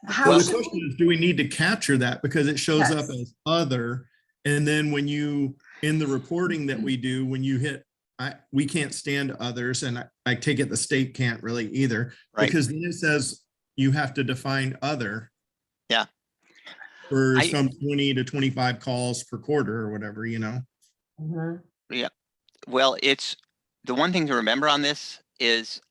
how Well, the should question we? is, do we need to capture that? Because it shows up Yes. as other. And then when you, in the reporting that we do, when you hit, we can't stand others. And I take it the state can't really either. right. Because then it says you have to define other. Yeah. For I- some 20 to 25 calls per quarter or whatever, Mhm. Well, it's the one thing to remember on this is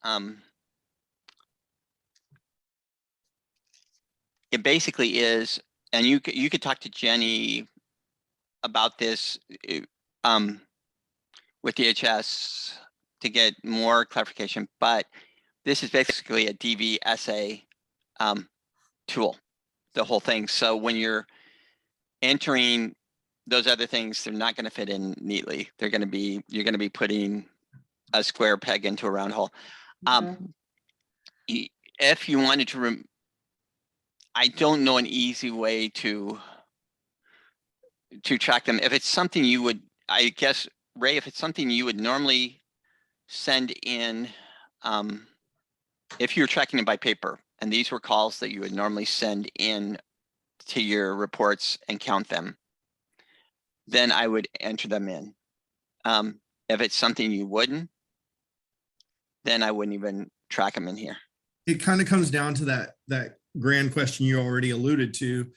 it basically is, and you could talk to Jenny about this with DHS to get more clarification, but this is basically a DVSA tool, the whole thing. So when you're entering those other things, they're not going to fit in neatly. You're going to be putting a square peg into a round hole. Mhm. If you wanted to, I don't know an easy way to track them. If it's something you would, I guess, Ray, if it's something you would normally send in, if you were tracking them by paper, and these were calls that you would normally send in to your reports and count them, then I would enter them in. If it's something you wouldn't, then I wouldn't even track them in here. it kind of comes down to that grand question you already alluded to.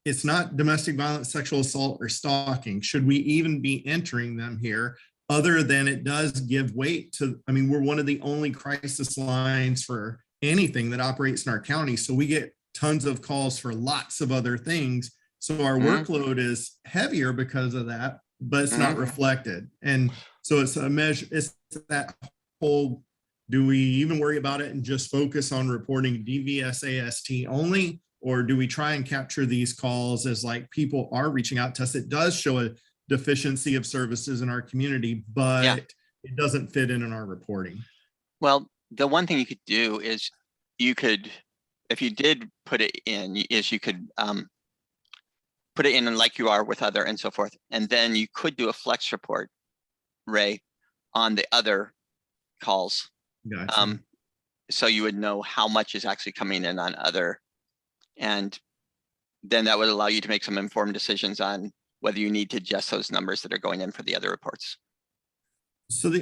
It's not domestic violence, sexual assault, or stalking. Should we even be entering them here? Other than it does give weight to, I mean, we're one of the only crisis lines for anything that operates in our county. So we get tons of calls for lots of other things. So our Mhm. workload is heavier because of that, but it's not Mhm. reflected. And so it's a measure, it's that whole, do we even worry about it and just focus on reporting DVSAST only? Or do we try and capture these calls as like people are reaching out to us? It does show a deficiency of services in our community, but Yeah. it doesn't fit in our reporting. Well, the one thing you could do is you could, if you did put it in, is you could put it in like you are with other and so forth. And then you could do a flex report, Ray, on the other calls. Gotcha. So you would know how much is actually coming in on other. And then that would allow you to make some informed decisions on whether you need to adjust those numbers that are going in for the other reports. So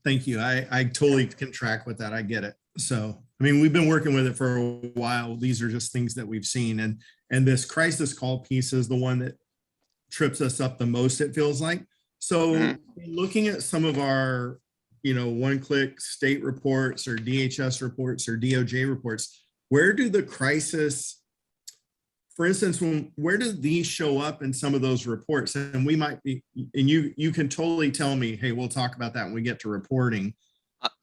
thank you. I totally can track with that. I get it. So, I mean, we've been working with it for a while. These are just things that we've seen. And this crisis call piece is the one that trips us up the most, it feels like. So Mhm. looking at some of our, one-click state reports or DHS reports or DOJ reports, where do the crisis, for instance, where do these show up in some of those reports? And we might be, and you can totally tell me, hey, we'll talk about that when we get to reporting.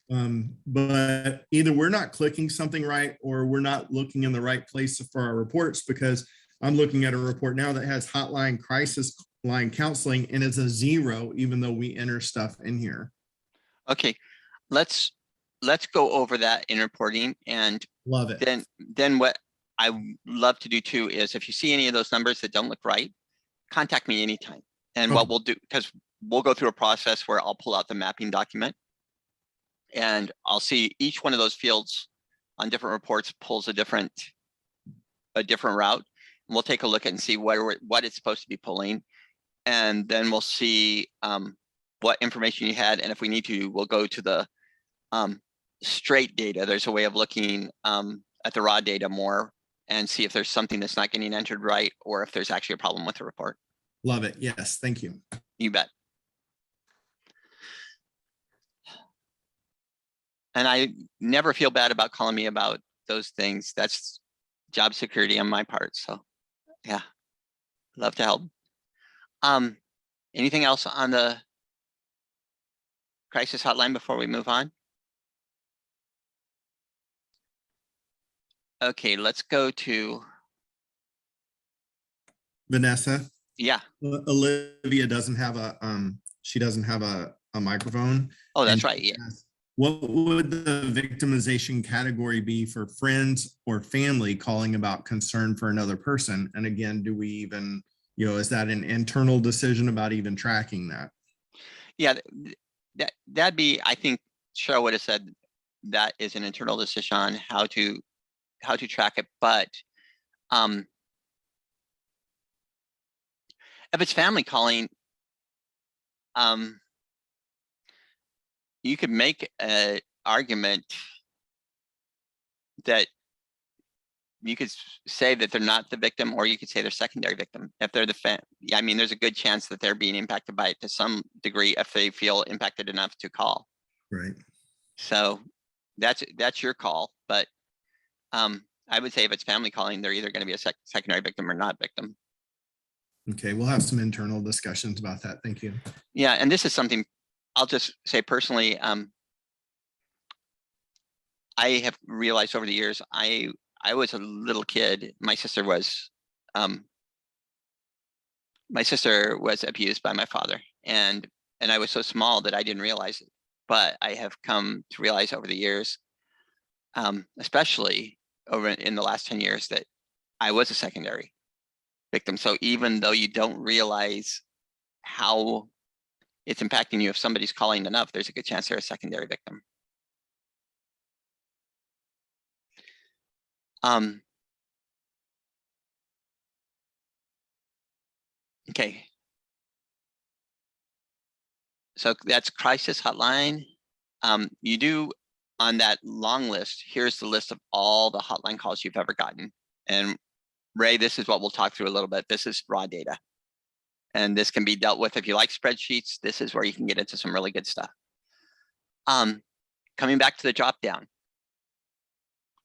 But either we're not clicking something right, or we're not looking in the right place for our reports, because I'm looking at a report now that has hotline crisis line counseling and it's a 0, even though we enter stuff in here. Okay, let's go over that in reporting, and Love it. then what I love to do too is if you see any of those numbers that don't look right, contact me anytime. And what Okay. we'll do, because we'll go through a process where I'll pull out the mapping document and I'll see each one of those fields on different reports pulls a different route. We'll take a look and see what it's supposed to be pulling. And then we'll see what information you had. And if we need to, we'll go to the straight data. There's a way of looking at the raw data more and see if there's something that's not getting entered right, or if there's actually a problem with the report. Love it. Yes, thank you. You bet. And I never feel bad about calling me about those things. That's job security on my part. So yeah, love to help. Anything else on the crisis hotline before we move on? Okay, let's go to, Vanessa, yeah. Olivia doesn't have a, she doesn't have a microphone. Oh, that's And right. Yeah. what would the victimization category be for friends or family calling about concern for another person? And again, do we even, you know, is that an internal decision about even tracking that? Yeah, that'd be, I think Cheryl would have said that is an internal decision on how to track it. But if it's family calling, you could make an argument that you could say that they're not the victim, or you could say they're secondary victim. If they're the I mean, there's a good chance that they're being impacted by it to some degree if they feel impacted enough to call. Right. So that's your call. But I would say if it's family calling, they're either going to be a secondary victim or not victim. Okay, we'll have some internal discussions about that. Thank you. Yeah, and this is something I'll just say personally. I have realized over the years, I was a little kid. My sister was abused by my father, and I was so small that I didn't realize it. But I have come to realize over the years, especially over in the last 10 years, that I was a secondary victim. So even though you don't realize how it's impacting you, if somebody's calling enough, there's a good chance they're a secondary victim. Okay. So that's crisis hotline. You do on that long list, here's the list of all the hotline calls you've ever gotten. And Ray, this is what we'll talk through a little bit. This is raw data. And this can be dealt with if you like spreadsheets. This is where you can get into some really good stuff. Coming back to the drop down.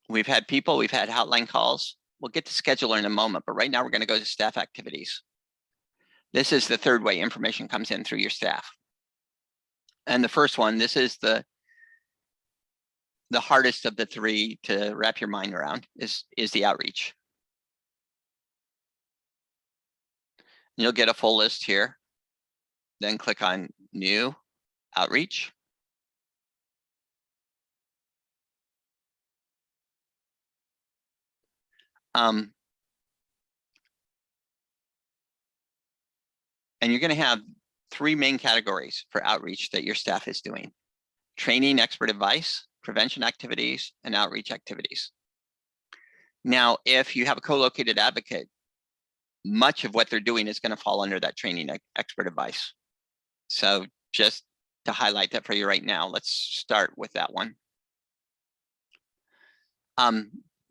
We've had people, we've had hotline calls. We'll get to scheduler in a moment, but right now we're going to go to staff activities. This is the third way information comes in through your staff. And the first one, this is the hardest of the three to wrap your mind around, is the outreach. You'll get a full list here. Then click on New Outreach. And you're going to have three main categories for outreach that your staff is doing: training, expert advice, prevention activities, and outreach activities. Now, if you have a co-located advocate, much of what they're doing is going to fall under that training, expert advice. So just to highlight that for you right now, let's start with that one.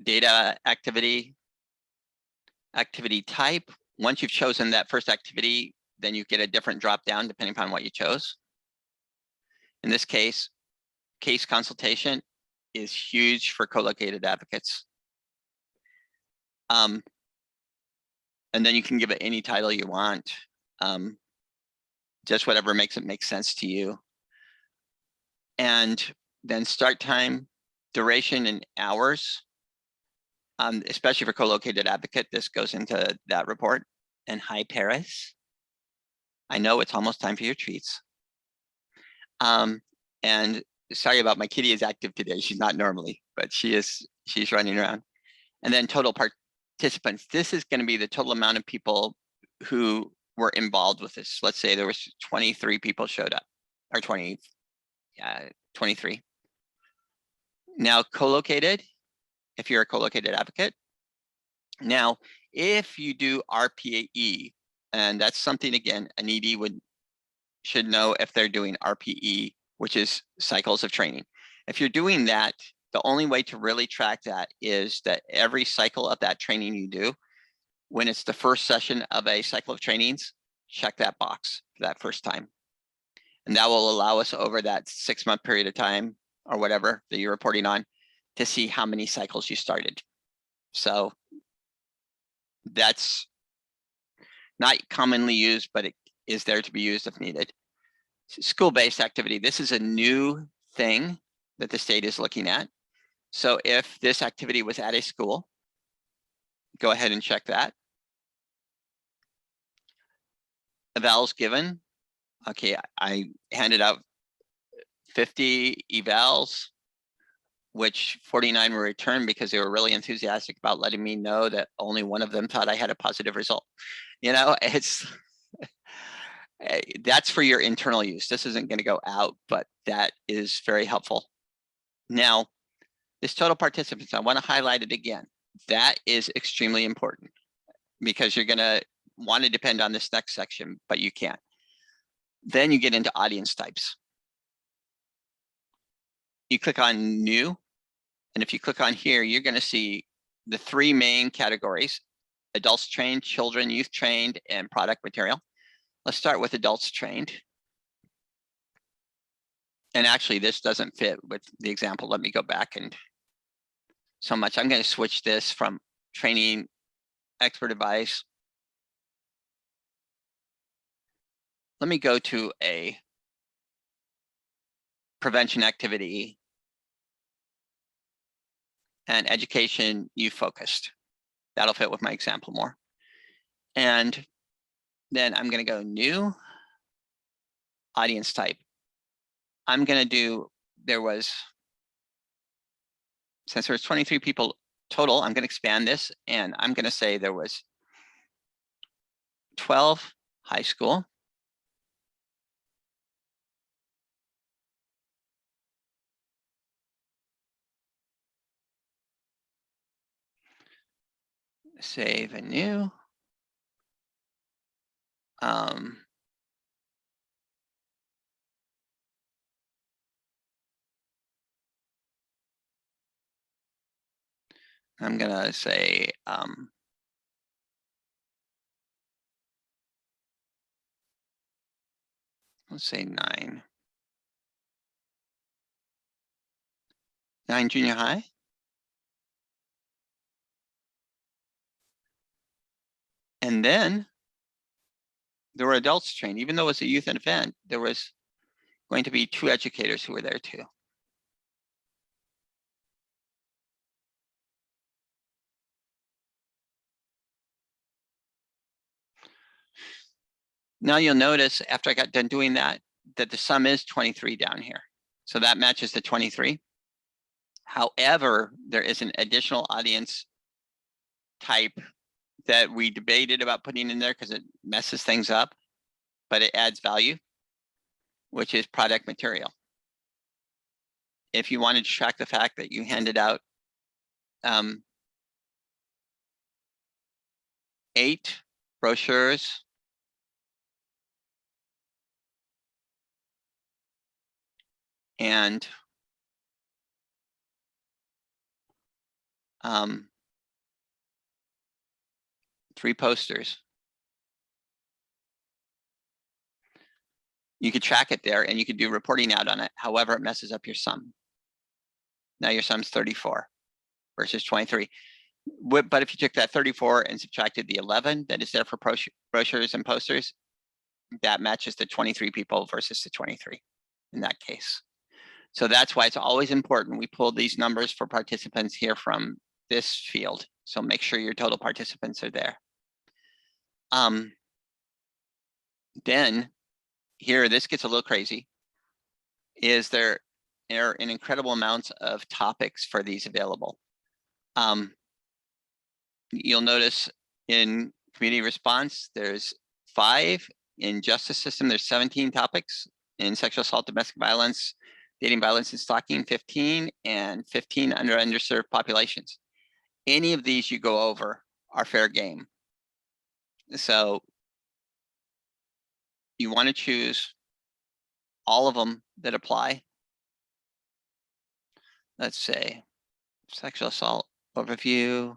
Data activity type. Once you've chosen that first activity, then you get a different drop down depending upon what you chose. In this case consultation is huge for co-located advocates. And then you can give it any title you want, just whatever makes it make sense to you. And then start time, duration, and hours. Especially for co-located advocate, this goes into that report. And hi, Paris. I know it's almost time for your treats. And sorry about my kitty is active today. She's not normally, but she's running around. And then total participants. This is going to be the total amount of people who were involved with this. Let's say there was 23 people showed up, or 23. Now co-located, if you're a co-located advocate. Now, If you do RPE, and that's something, again, an ED should know if they're doing RPE, which is cycles of training. If you're doing that, the only way to really track that is that every cycle of that training you do, when it's the first session of a cycle of trainings, check that box for that first time. And that will allow us over that 6-month period of time or whatever that you're reporting on to see how many cycles you started. So that's not commonly used, but it is there to be used if needed. School-based activity. This is a new thing that the state is looking at. So if this activity was at a school, go ahead and check that. Evals given. Okay, I handed out 50 evals, which 49 were returned because they were really enthusiastic about letting me know that only one of them thought I had a positive result. You know, it's that's for your internal use. This isn't going to go out, but that is very helpful. Now, this total participants, I want to highlight it again. That is extremely important because you're going to want to depend on this next section, but you can't. Then you get into audience types. You click on new, and if you click on here, you're going to see the 3 main categories: adults trained, children, youth trained, and product material. Let's start with adults trained. And actually, this doesn't fit with the example. Let me go back and so much. I'm going to switch this from training expert advice. Let me go to a prevention activity and education youth focused. That'll fit with my example more. And then I'm going to go new audience type. I'm going to do, since there was 23 people total, I'm going to expand this and I'm going to say there was 12 high school, save and new. I'm gonna say let's say 9 junior high. And then there were adults trained. Even though it was a youth event, there was going to be 2 educators who were there too. Now you'll notice after I got done doing that, that the sum is 23 down here. So that matches the 23. However, there is an additional audience type that we debated about putting in there because it messes things up, but it adds value, which is product material. If you wanted to track the fact that you handed out 8 brochures and 3 posters, you could track it there and you could do reporting out on it. However, it messes up your sum. Now your sum's 34 versus 23. But if you took that 34 and subtracted the 11 that is there for brochures and posters, that matches the 23 people versus the 23 in that case. So that's why it's always important. We pulled these numbers for participants here from this field. So make sure your total participants are there. Then here, this gets a little crazy. Is there are an incredible amounts of topics for these available. You'll notice in community response, there's 5. In justice system, there's 17 topics. In sexual assault, domestic violence, dating violence and stalking, 15, and 15 under underserved populations. Any of these you go over are fair game. So you want to choose all of them that apply. Let's say sexual assault overview.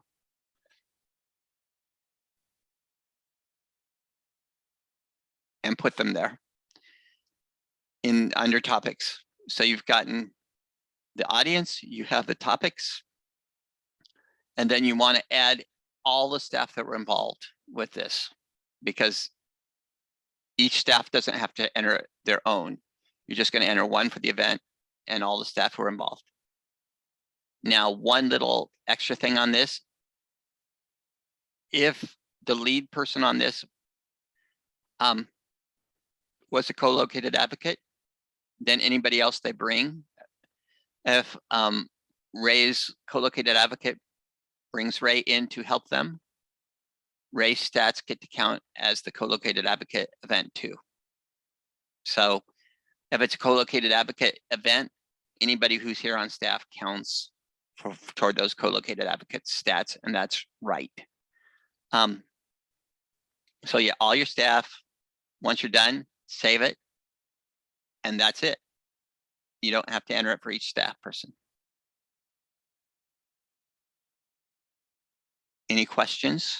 And put them there in under topics. So you've gotten the audience, you have the topics, and then you want to add all the staff that were involved with this, because each staff doesn't have to enter their own. You're just going to enter one for the event and all the staff who are involved. Now, one little extra thing on this, if the lead person on this was a co-located advocate, then anybody else they bring, if Ray's co-located advocate brings Ray in to help them, Ray's stats get to count as the co-located advocate event too. So if it's a co-located advocate event, anybody who's here on staff counts toward those co-located advocate stats, and that's right. So yeah, all your staff, once you're done, save it, and that's it. You don't have to enter it for each staff person. Any questions?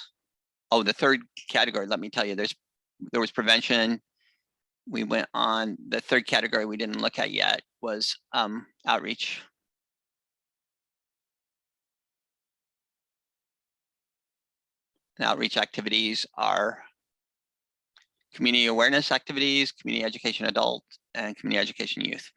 Oh, the third category, let me tell you, there was prevention. We went on, the third category we didn't look at yet was outreach. And outreach activities are community awareness activities, community education adult, and community education youth.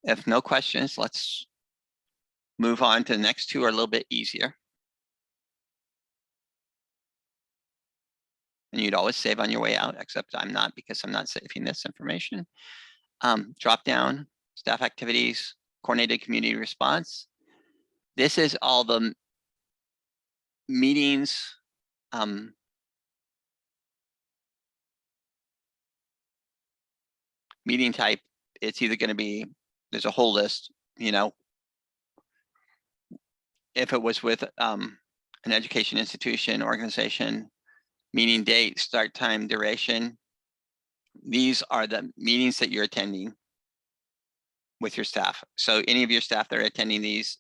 If no questions, let's move on to the next two are a little bit easier. And you'd always save on your way out, except I'm not, because I'm not saving this information. Drop down, staff activities, coordinated community response. This is all the meetings, meeting type. It's either going to be, there's a whole list, you know, if it was with an education institution, organization, meeting date, start time, duration. These are the meetings that you're attending with your staff. So any of your staff that are attending these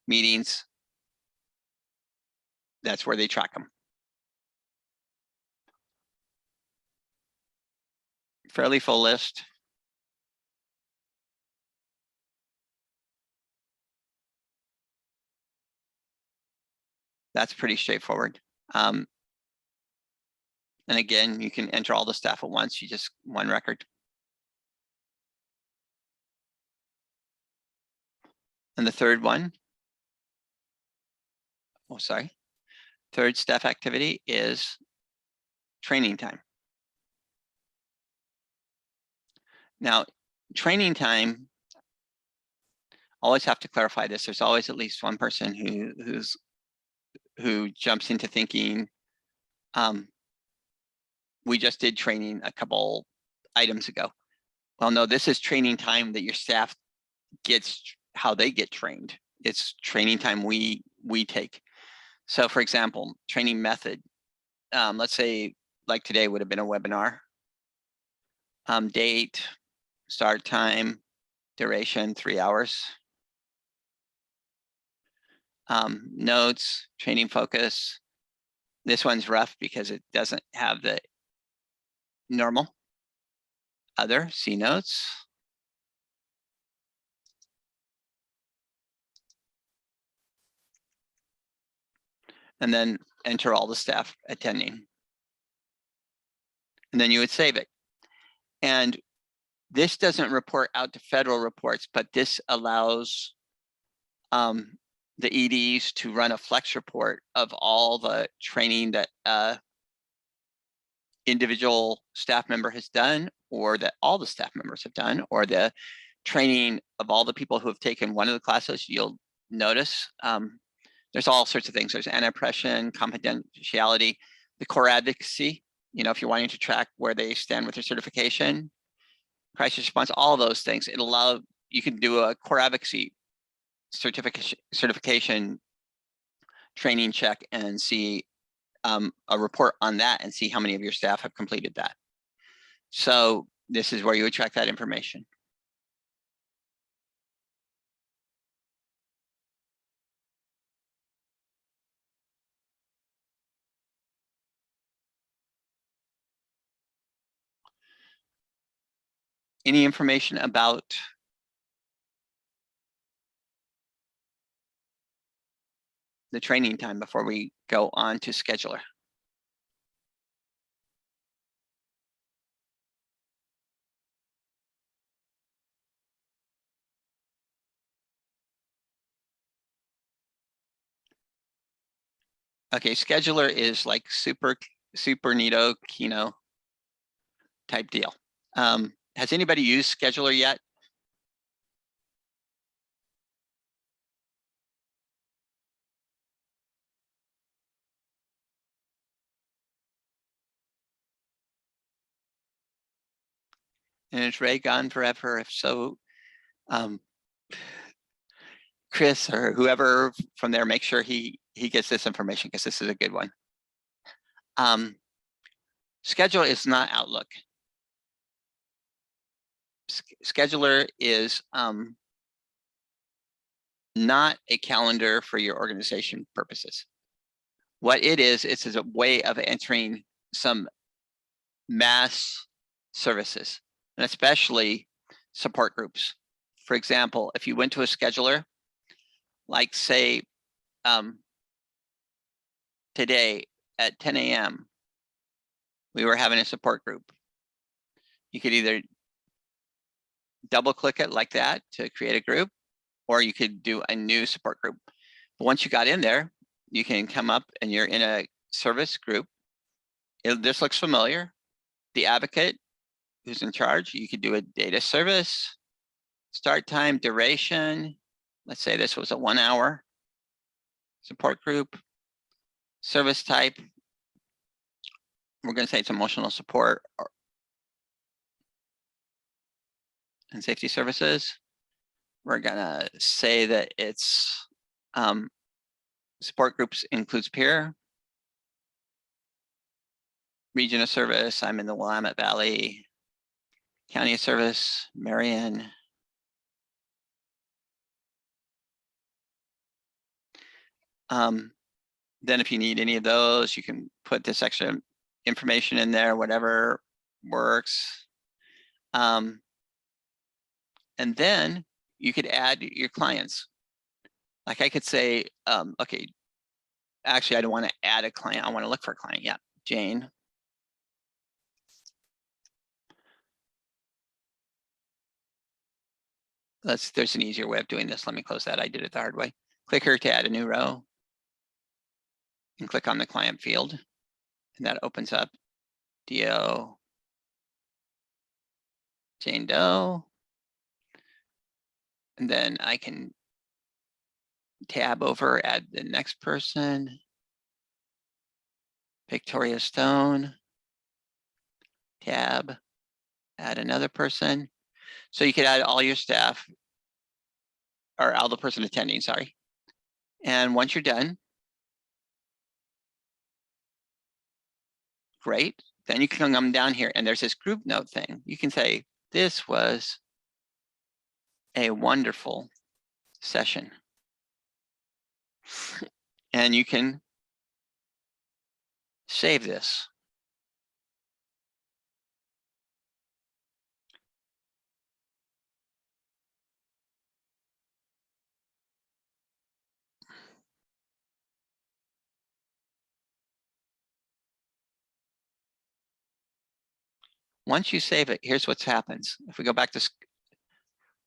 meetings, that's where they track them. Fairly full list. That's pretty straightforward. And again, you can enter all the staff at once. You just one record. And the third one, oh, sorry. Third staff activity is training time. Now, training time, always have to clarify this. There's always at least one person who jumps into thinking, we just did training a couple items ago. Well, no, this is training time that your staff gets, how they get trained. It's training time we take. So for example, training method, let's say like today would have been a webinar. Date, start time, duration, 3 hours. Notes, training focus. This one's rough because it doesn't have the normal. Other, see notes. And then enter all the staff attending. And then you would save it. And this doesn't report out to federal reports, but this allows the EDs to run a flex report of all the training that individual staff member has done, or that all the staff members have done, or the training of all the people who have taken one of the classes. You'll notice There's all sorts of things. There's anti-oppression, confidentiality, the core advocacy, if you're wanting to track where they stand with their certification, crisis response, all those things. It'll allow, you can do a core advocacy certification training check and see a report on that and see how many of your staff have completed that. So this is where you would track that information. Any information about the training time before we go on to scheduler? Okay, scheduler is like super neato Kino type deal. Has anybody used scheduler yet? And is Ray gone forever? If so, Chris or whoever from there, make sure he gets this information because this is a good one. Scheduler is not Outlook. Scheduler is not a calendar for your organization purposes. What it is a way of entering some mass services, and especially support groups. For example, if you went to a scheduler, like say today at 10 a.m., we were having a support group. You could either double click it like that to create a group, or you could do a new support group. But once you got in there, you can come up and you're in a service group. This looks familiar. The advocate who's in charge, you could do a data service, start time, duration. Let's say this was a 1 hour support group. Service type, we're going to say it's emotional support and safety services. We're going to say that it's support groups includes peer. Region of service, I'm in the Willamette Valley. County of service, Marion. Then if you need any of those, you can put this extra information in there, whatever works. And then you could add your clients. Like I could say, okay, actually I don't want to add a client. I want to look for a client. Yeah, Jane. There's an easier way of doing this. Let me close that. I did it the hard way. Click here to add a new row. And click on the client field. And that opens up DO Jane Doe. And then I can tab over, add the next person. Victoria Stone. Tab, add another person. So you could add all your staff, or all the person attending, sorry. And once you're done, great. Then you can come down here and there's this group note thing. You can say, this was a wonderful session. And you can save this. Once you save it, here's what happens. If we go back to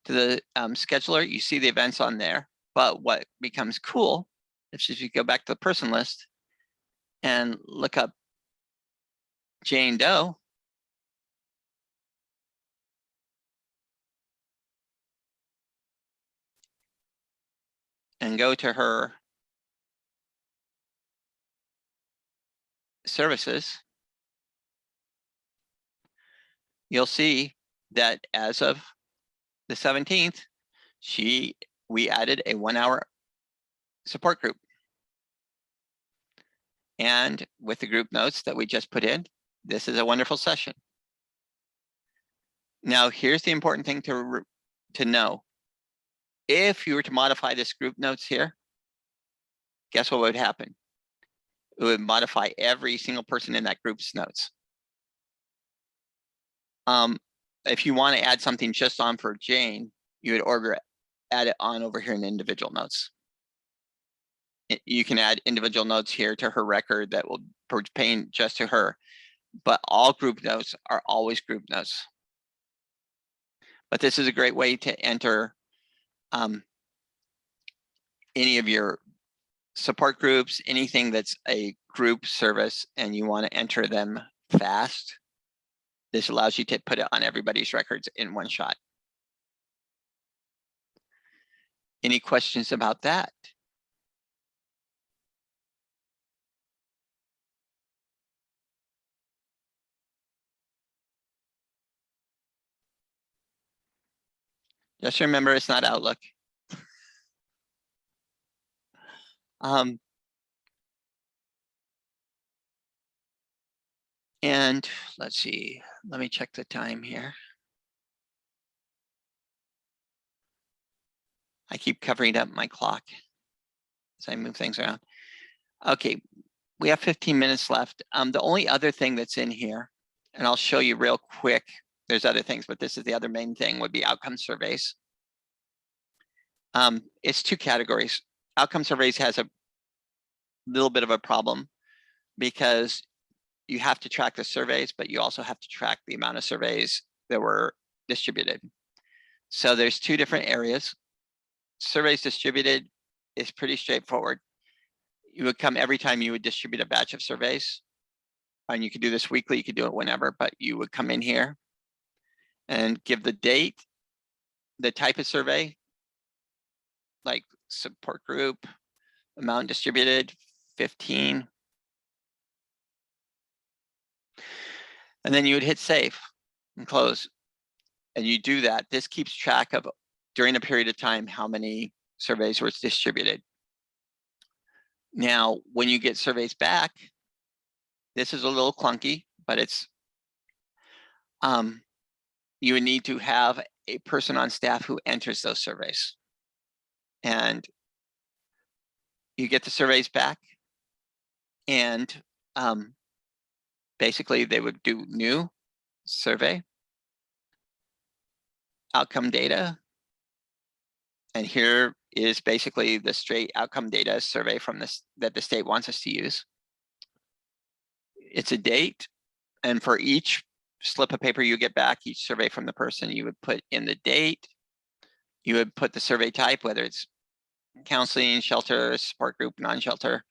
the scheduler, you see the events on there. But what becomes cool is if you go back to the person list and look up Jane Doe, and go to her services, you'll see that as of the 17th, we added a 1-hour support group. And with the group notes that we just put in, this is a wonderful session. Now, here's the important thing to know. If you were to modify this group notes here, guess what would happen? It would modify every single person in that group's notes. If you want to add something just on for Jane, you would add it on over here in individual notes. You can add individual notes here to her record that will pertain just to her, but all group notes are always group notes. But this is a great way to enter any of your support groups, anything that's a group service and you want to enter them fast. This allows you to put it on everybody's records in one shot. Any questions about that? Just remember, it's not Outlook. And let's see, let me check the time here. I keep covering up my clock as I move things around. Okay, we have 15 minutes left. The only other thing that's in here, and I'll show you real quick, there's other things, but this is the other main thing, would be outcome surveys. It's 2 categories. Outcome surveys has a little bit of a problem because you have to track the surveys, but you also have to track the amount of surveys that were distributed. So there's 2 different areas. Surveys distributed is pretty straightforward. You would come every time you would distribute a batch of surveys, and you could do this weekly, you could do it whenever, but you would come in here and give the date, the type of survey, like support group, amount distributed, 15. And then you would hit save and close. And you do that. This keeps track of, during a period of time, how many surveys were distributed. Now, when you get surveys back, this is a little clunky, but it's, you would need to have a person on staff who enters those surveys. And you get the surveys back, and basically they would do new survey, outcome data, and here is basically the straight outcome data survey from this that the state wants us to use. It's a date, and for each slip of paper you get back, each survey from the person, you would put in the date, you would put the survey type, whether it's counseling, shelter, support group, non-shelter.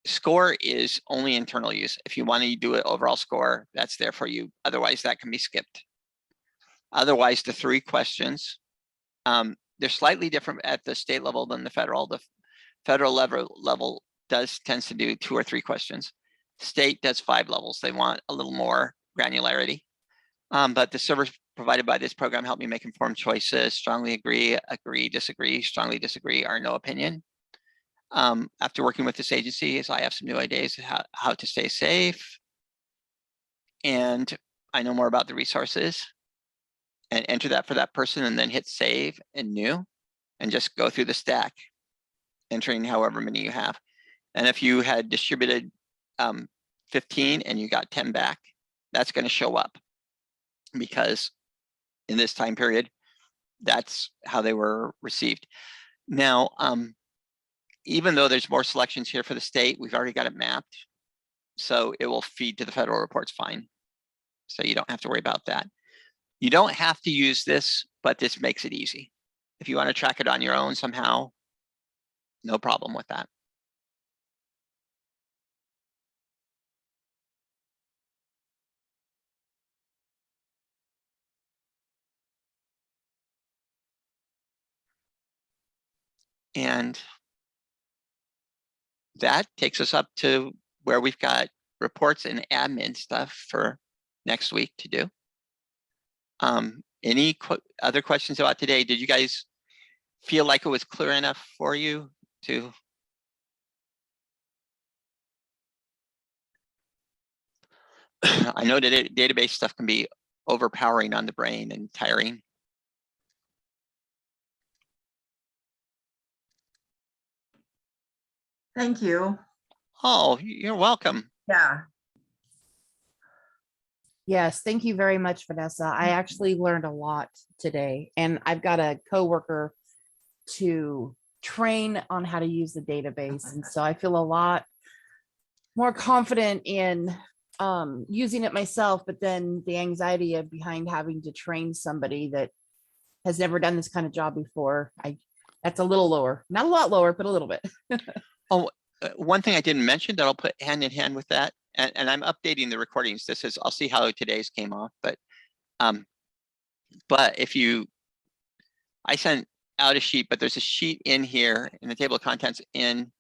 Score is only internal use. If you want to do an overall score, that's there for you. Otherwise, that can be skipped. Otherwise, the 3 questions, they're slightly different at the state level than the federal. The federal level tends to do 2 or 3 questions. State does 5 levels. They want a little more granularity. But the servers provided by this program help me make informed choices. Strongly agree, agree, disagree, strongly disagree, or no opinion. After working with this agency, I have some new ideas how to stay safe. And I know more about the resources, and enter that for that person, and then hit save and new, and just go through the stack, entering however many you have. And if you had distributed 15 and you got 10 back, that's going to show up, because in this time period, that's how they were received. Now, even though there's more selections here for the state, we've already got it mapped, so it will feed to the federal reports fine. So you don't have to worry about that. You don't have to use this, but this makes it easy. If you want to track it on your own somehow, no problem with that. And that takes us up to where we've got reports and admin stuff for next week to do. Any other questions about today? Did you guys feel like it was clear enough for you to? I know that database stuff can be overpowering on the brain and tiring. Thank you. Oh, you're welcome. Yeah. Yes, thank you very much, Vanessa. I actually learned a lot today, and I've got a coworker to train on how to use the database. And so I feel a lot more confident in using it myself, but then the anxiety of behind having to train somebody that has never done this kind of job before, that's a little lower, not a lot lower, but a little bit. One thing I didn't mention that I'll put hand in hand with that, and I'm updating the recordings. This is, I'll see how today's came off, but if I sent out a sheet, but there's a sheet in here in the table of contents in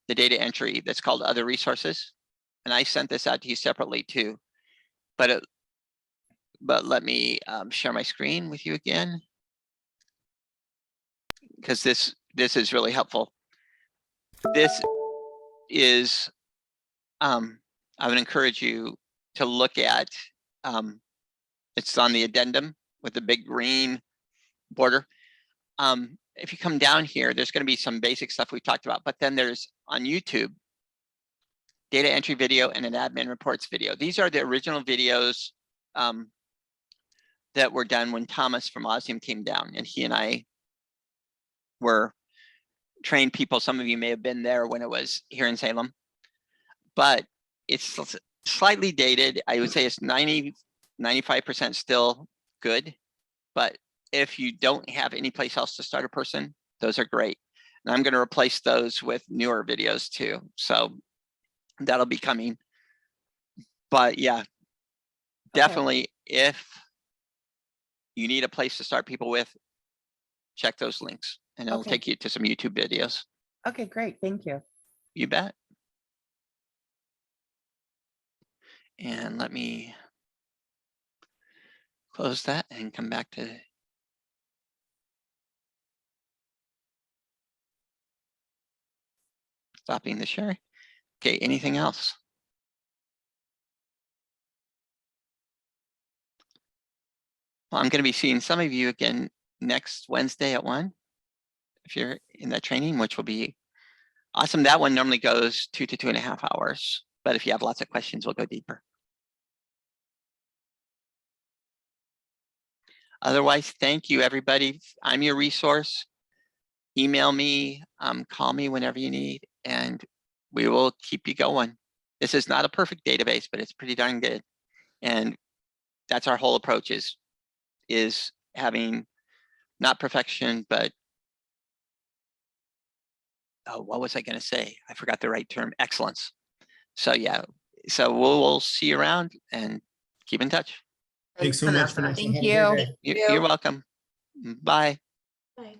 the data entry that's called other resources. And I sent this out to you separately too, but let me share my screen with you again, because this is really helpful. This is, I would encourage you to look at, it's on the addendum with the big green border. If you come down here, there's going to be some basic stuff we talked about, but then there's on YouTube, data entry video and an admin reports video. These are the original videos that were done when Thomas from Osnium came down, and he and I were trained people. Some of you may have been there when it was here in Salem, but it's slightly dated. I would say it's 95% still good, but if you don't have any place else to start a person, those are great. And I'm going to replace those with newer videos too. So that'll be coming. But yeah, definitely if you need a place to start people with, check those links and it'll Okay. take you to some YouTube videos. Okay, great. Thank you. You bet. And let me close that and come back to stopping the share. Okay, anything else? Well, I'm going to be seeing some of you again next Wednesday at 1, if you're in that training, which will be awesome. That one normally goes 2 to 2.5 hours, but if you have lots of questions, we'll go deeper. Otherwise, thank you, everybody. I'm your resource. Email me, call me whenever you need, and we will keep you going. This is not a perfect database, but it's pretty darn good. And that's our whole approach is having not perfection, but what was I going to say? I forgot the right term, excellence. So yeah, so we'll see you around and keep in touch. Thanks so much, Vanessa. Thank Have a great you. day. You're welcome. Bye. Bye.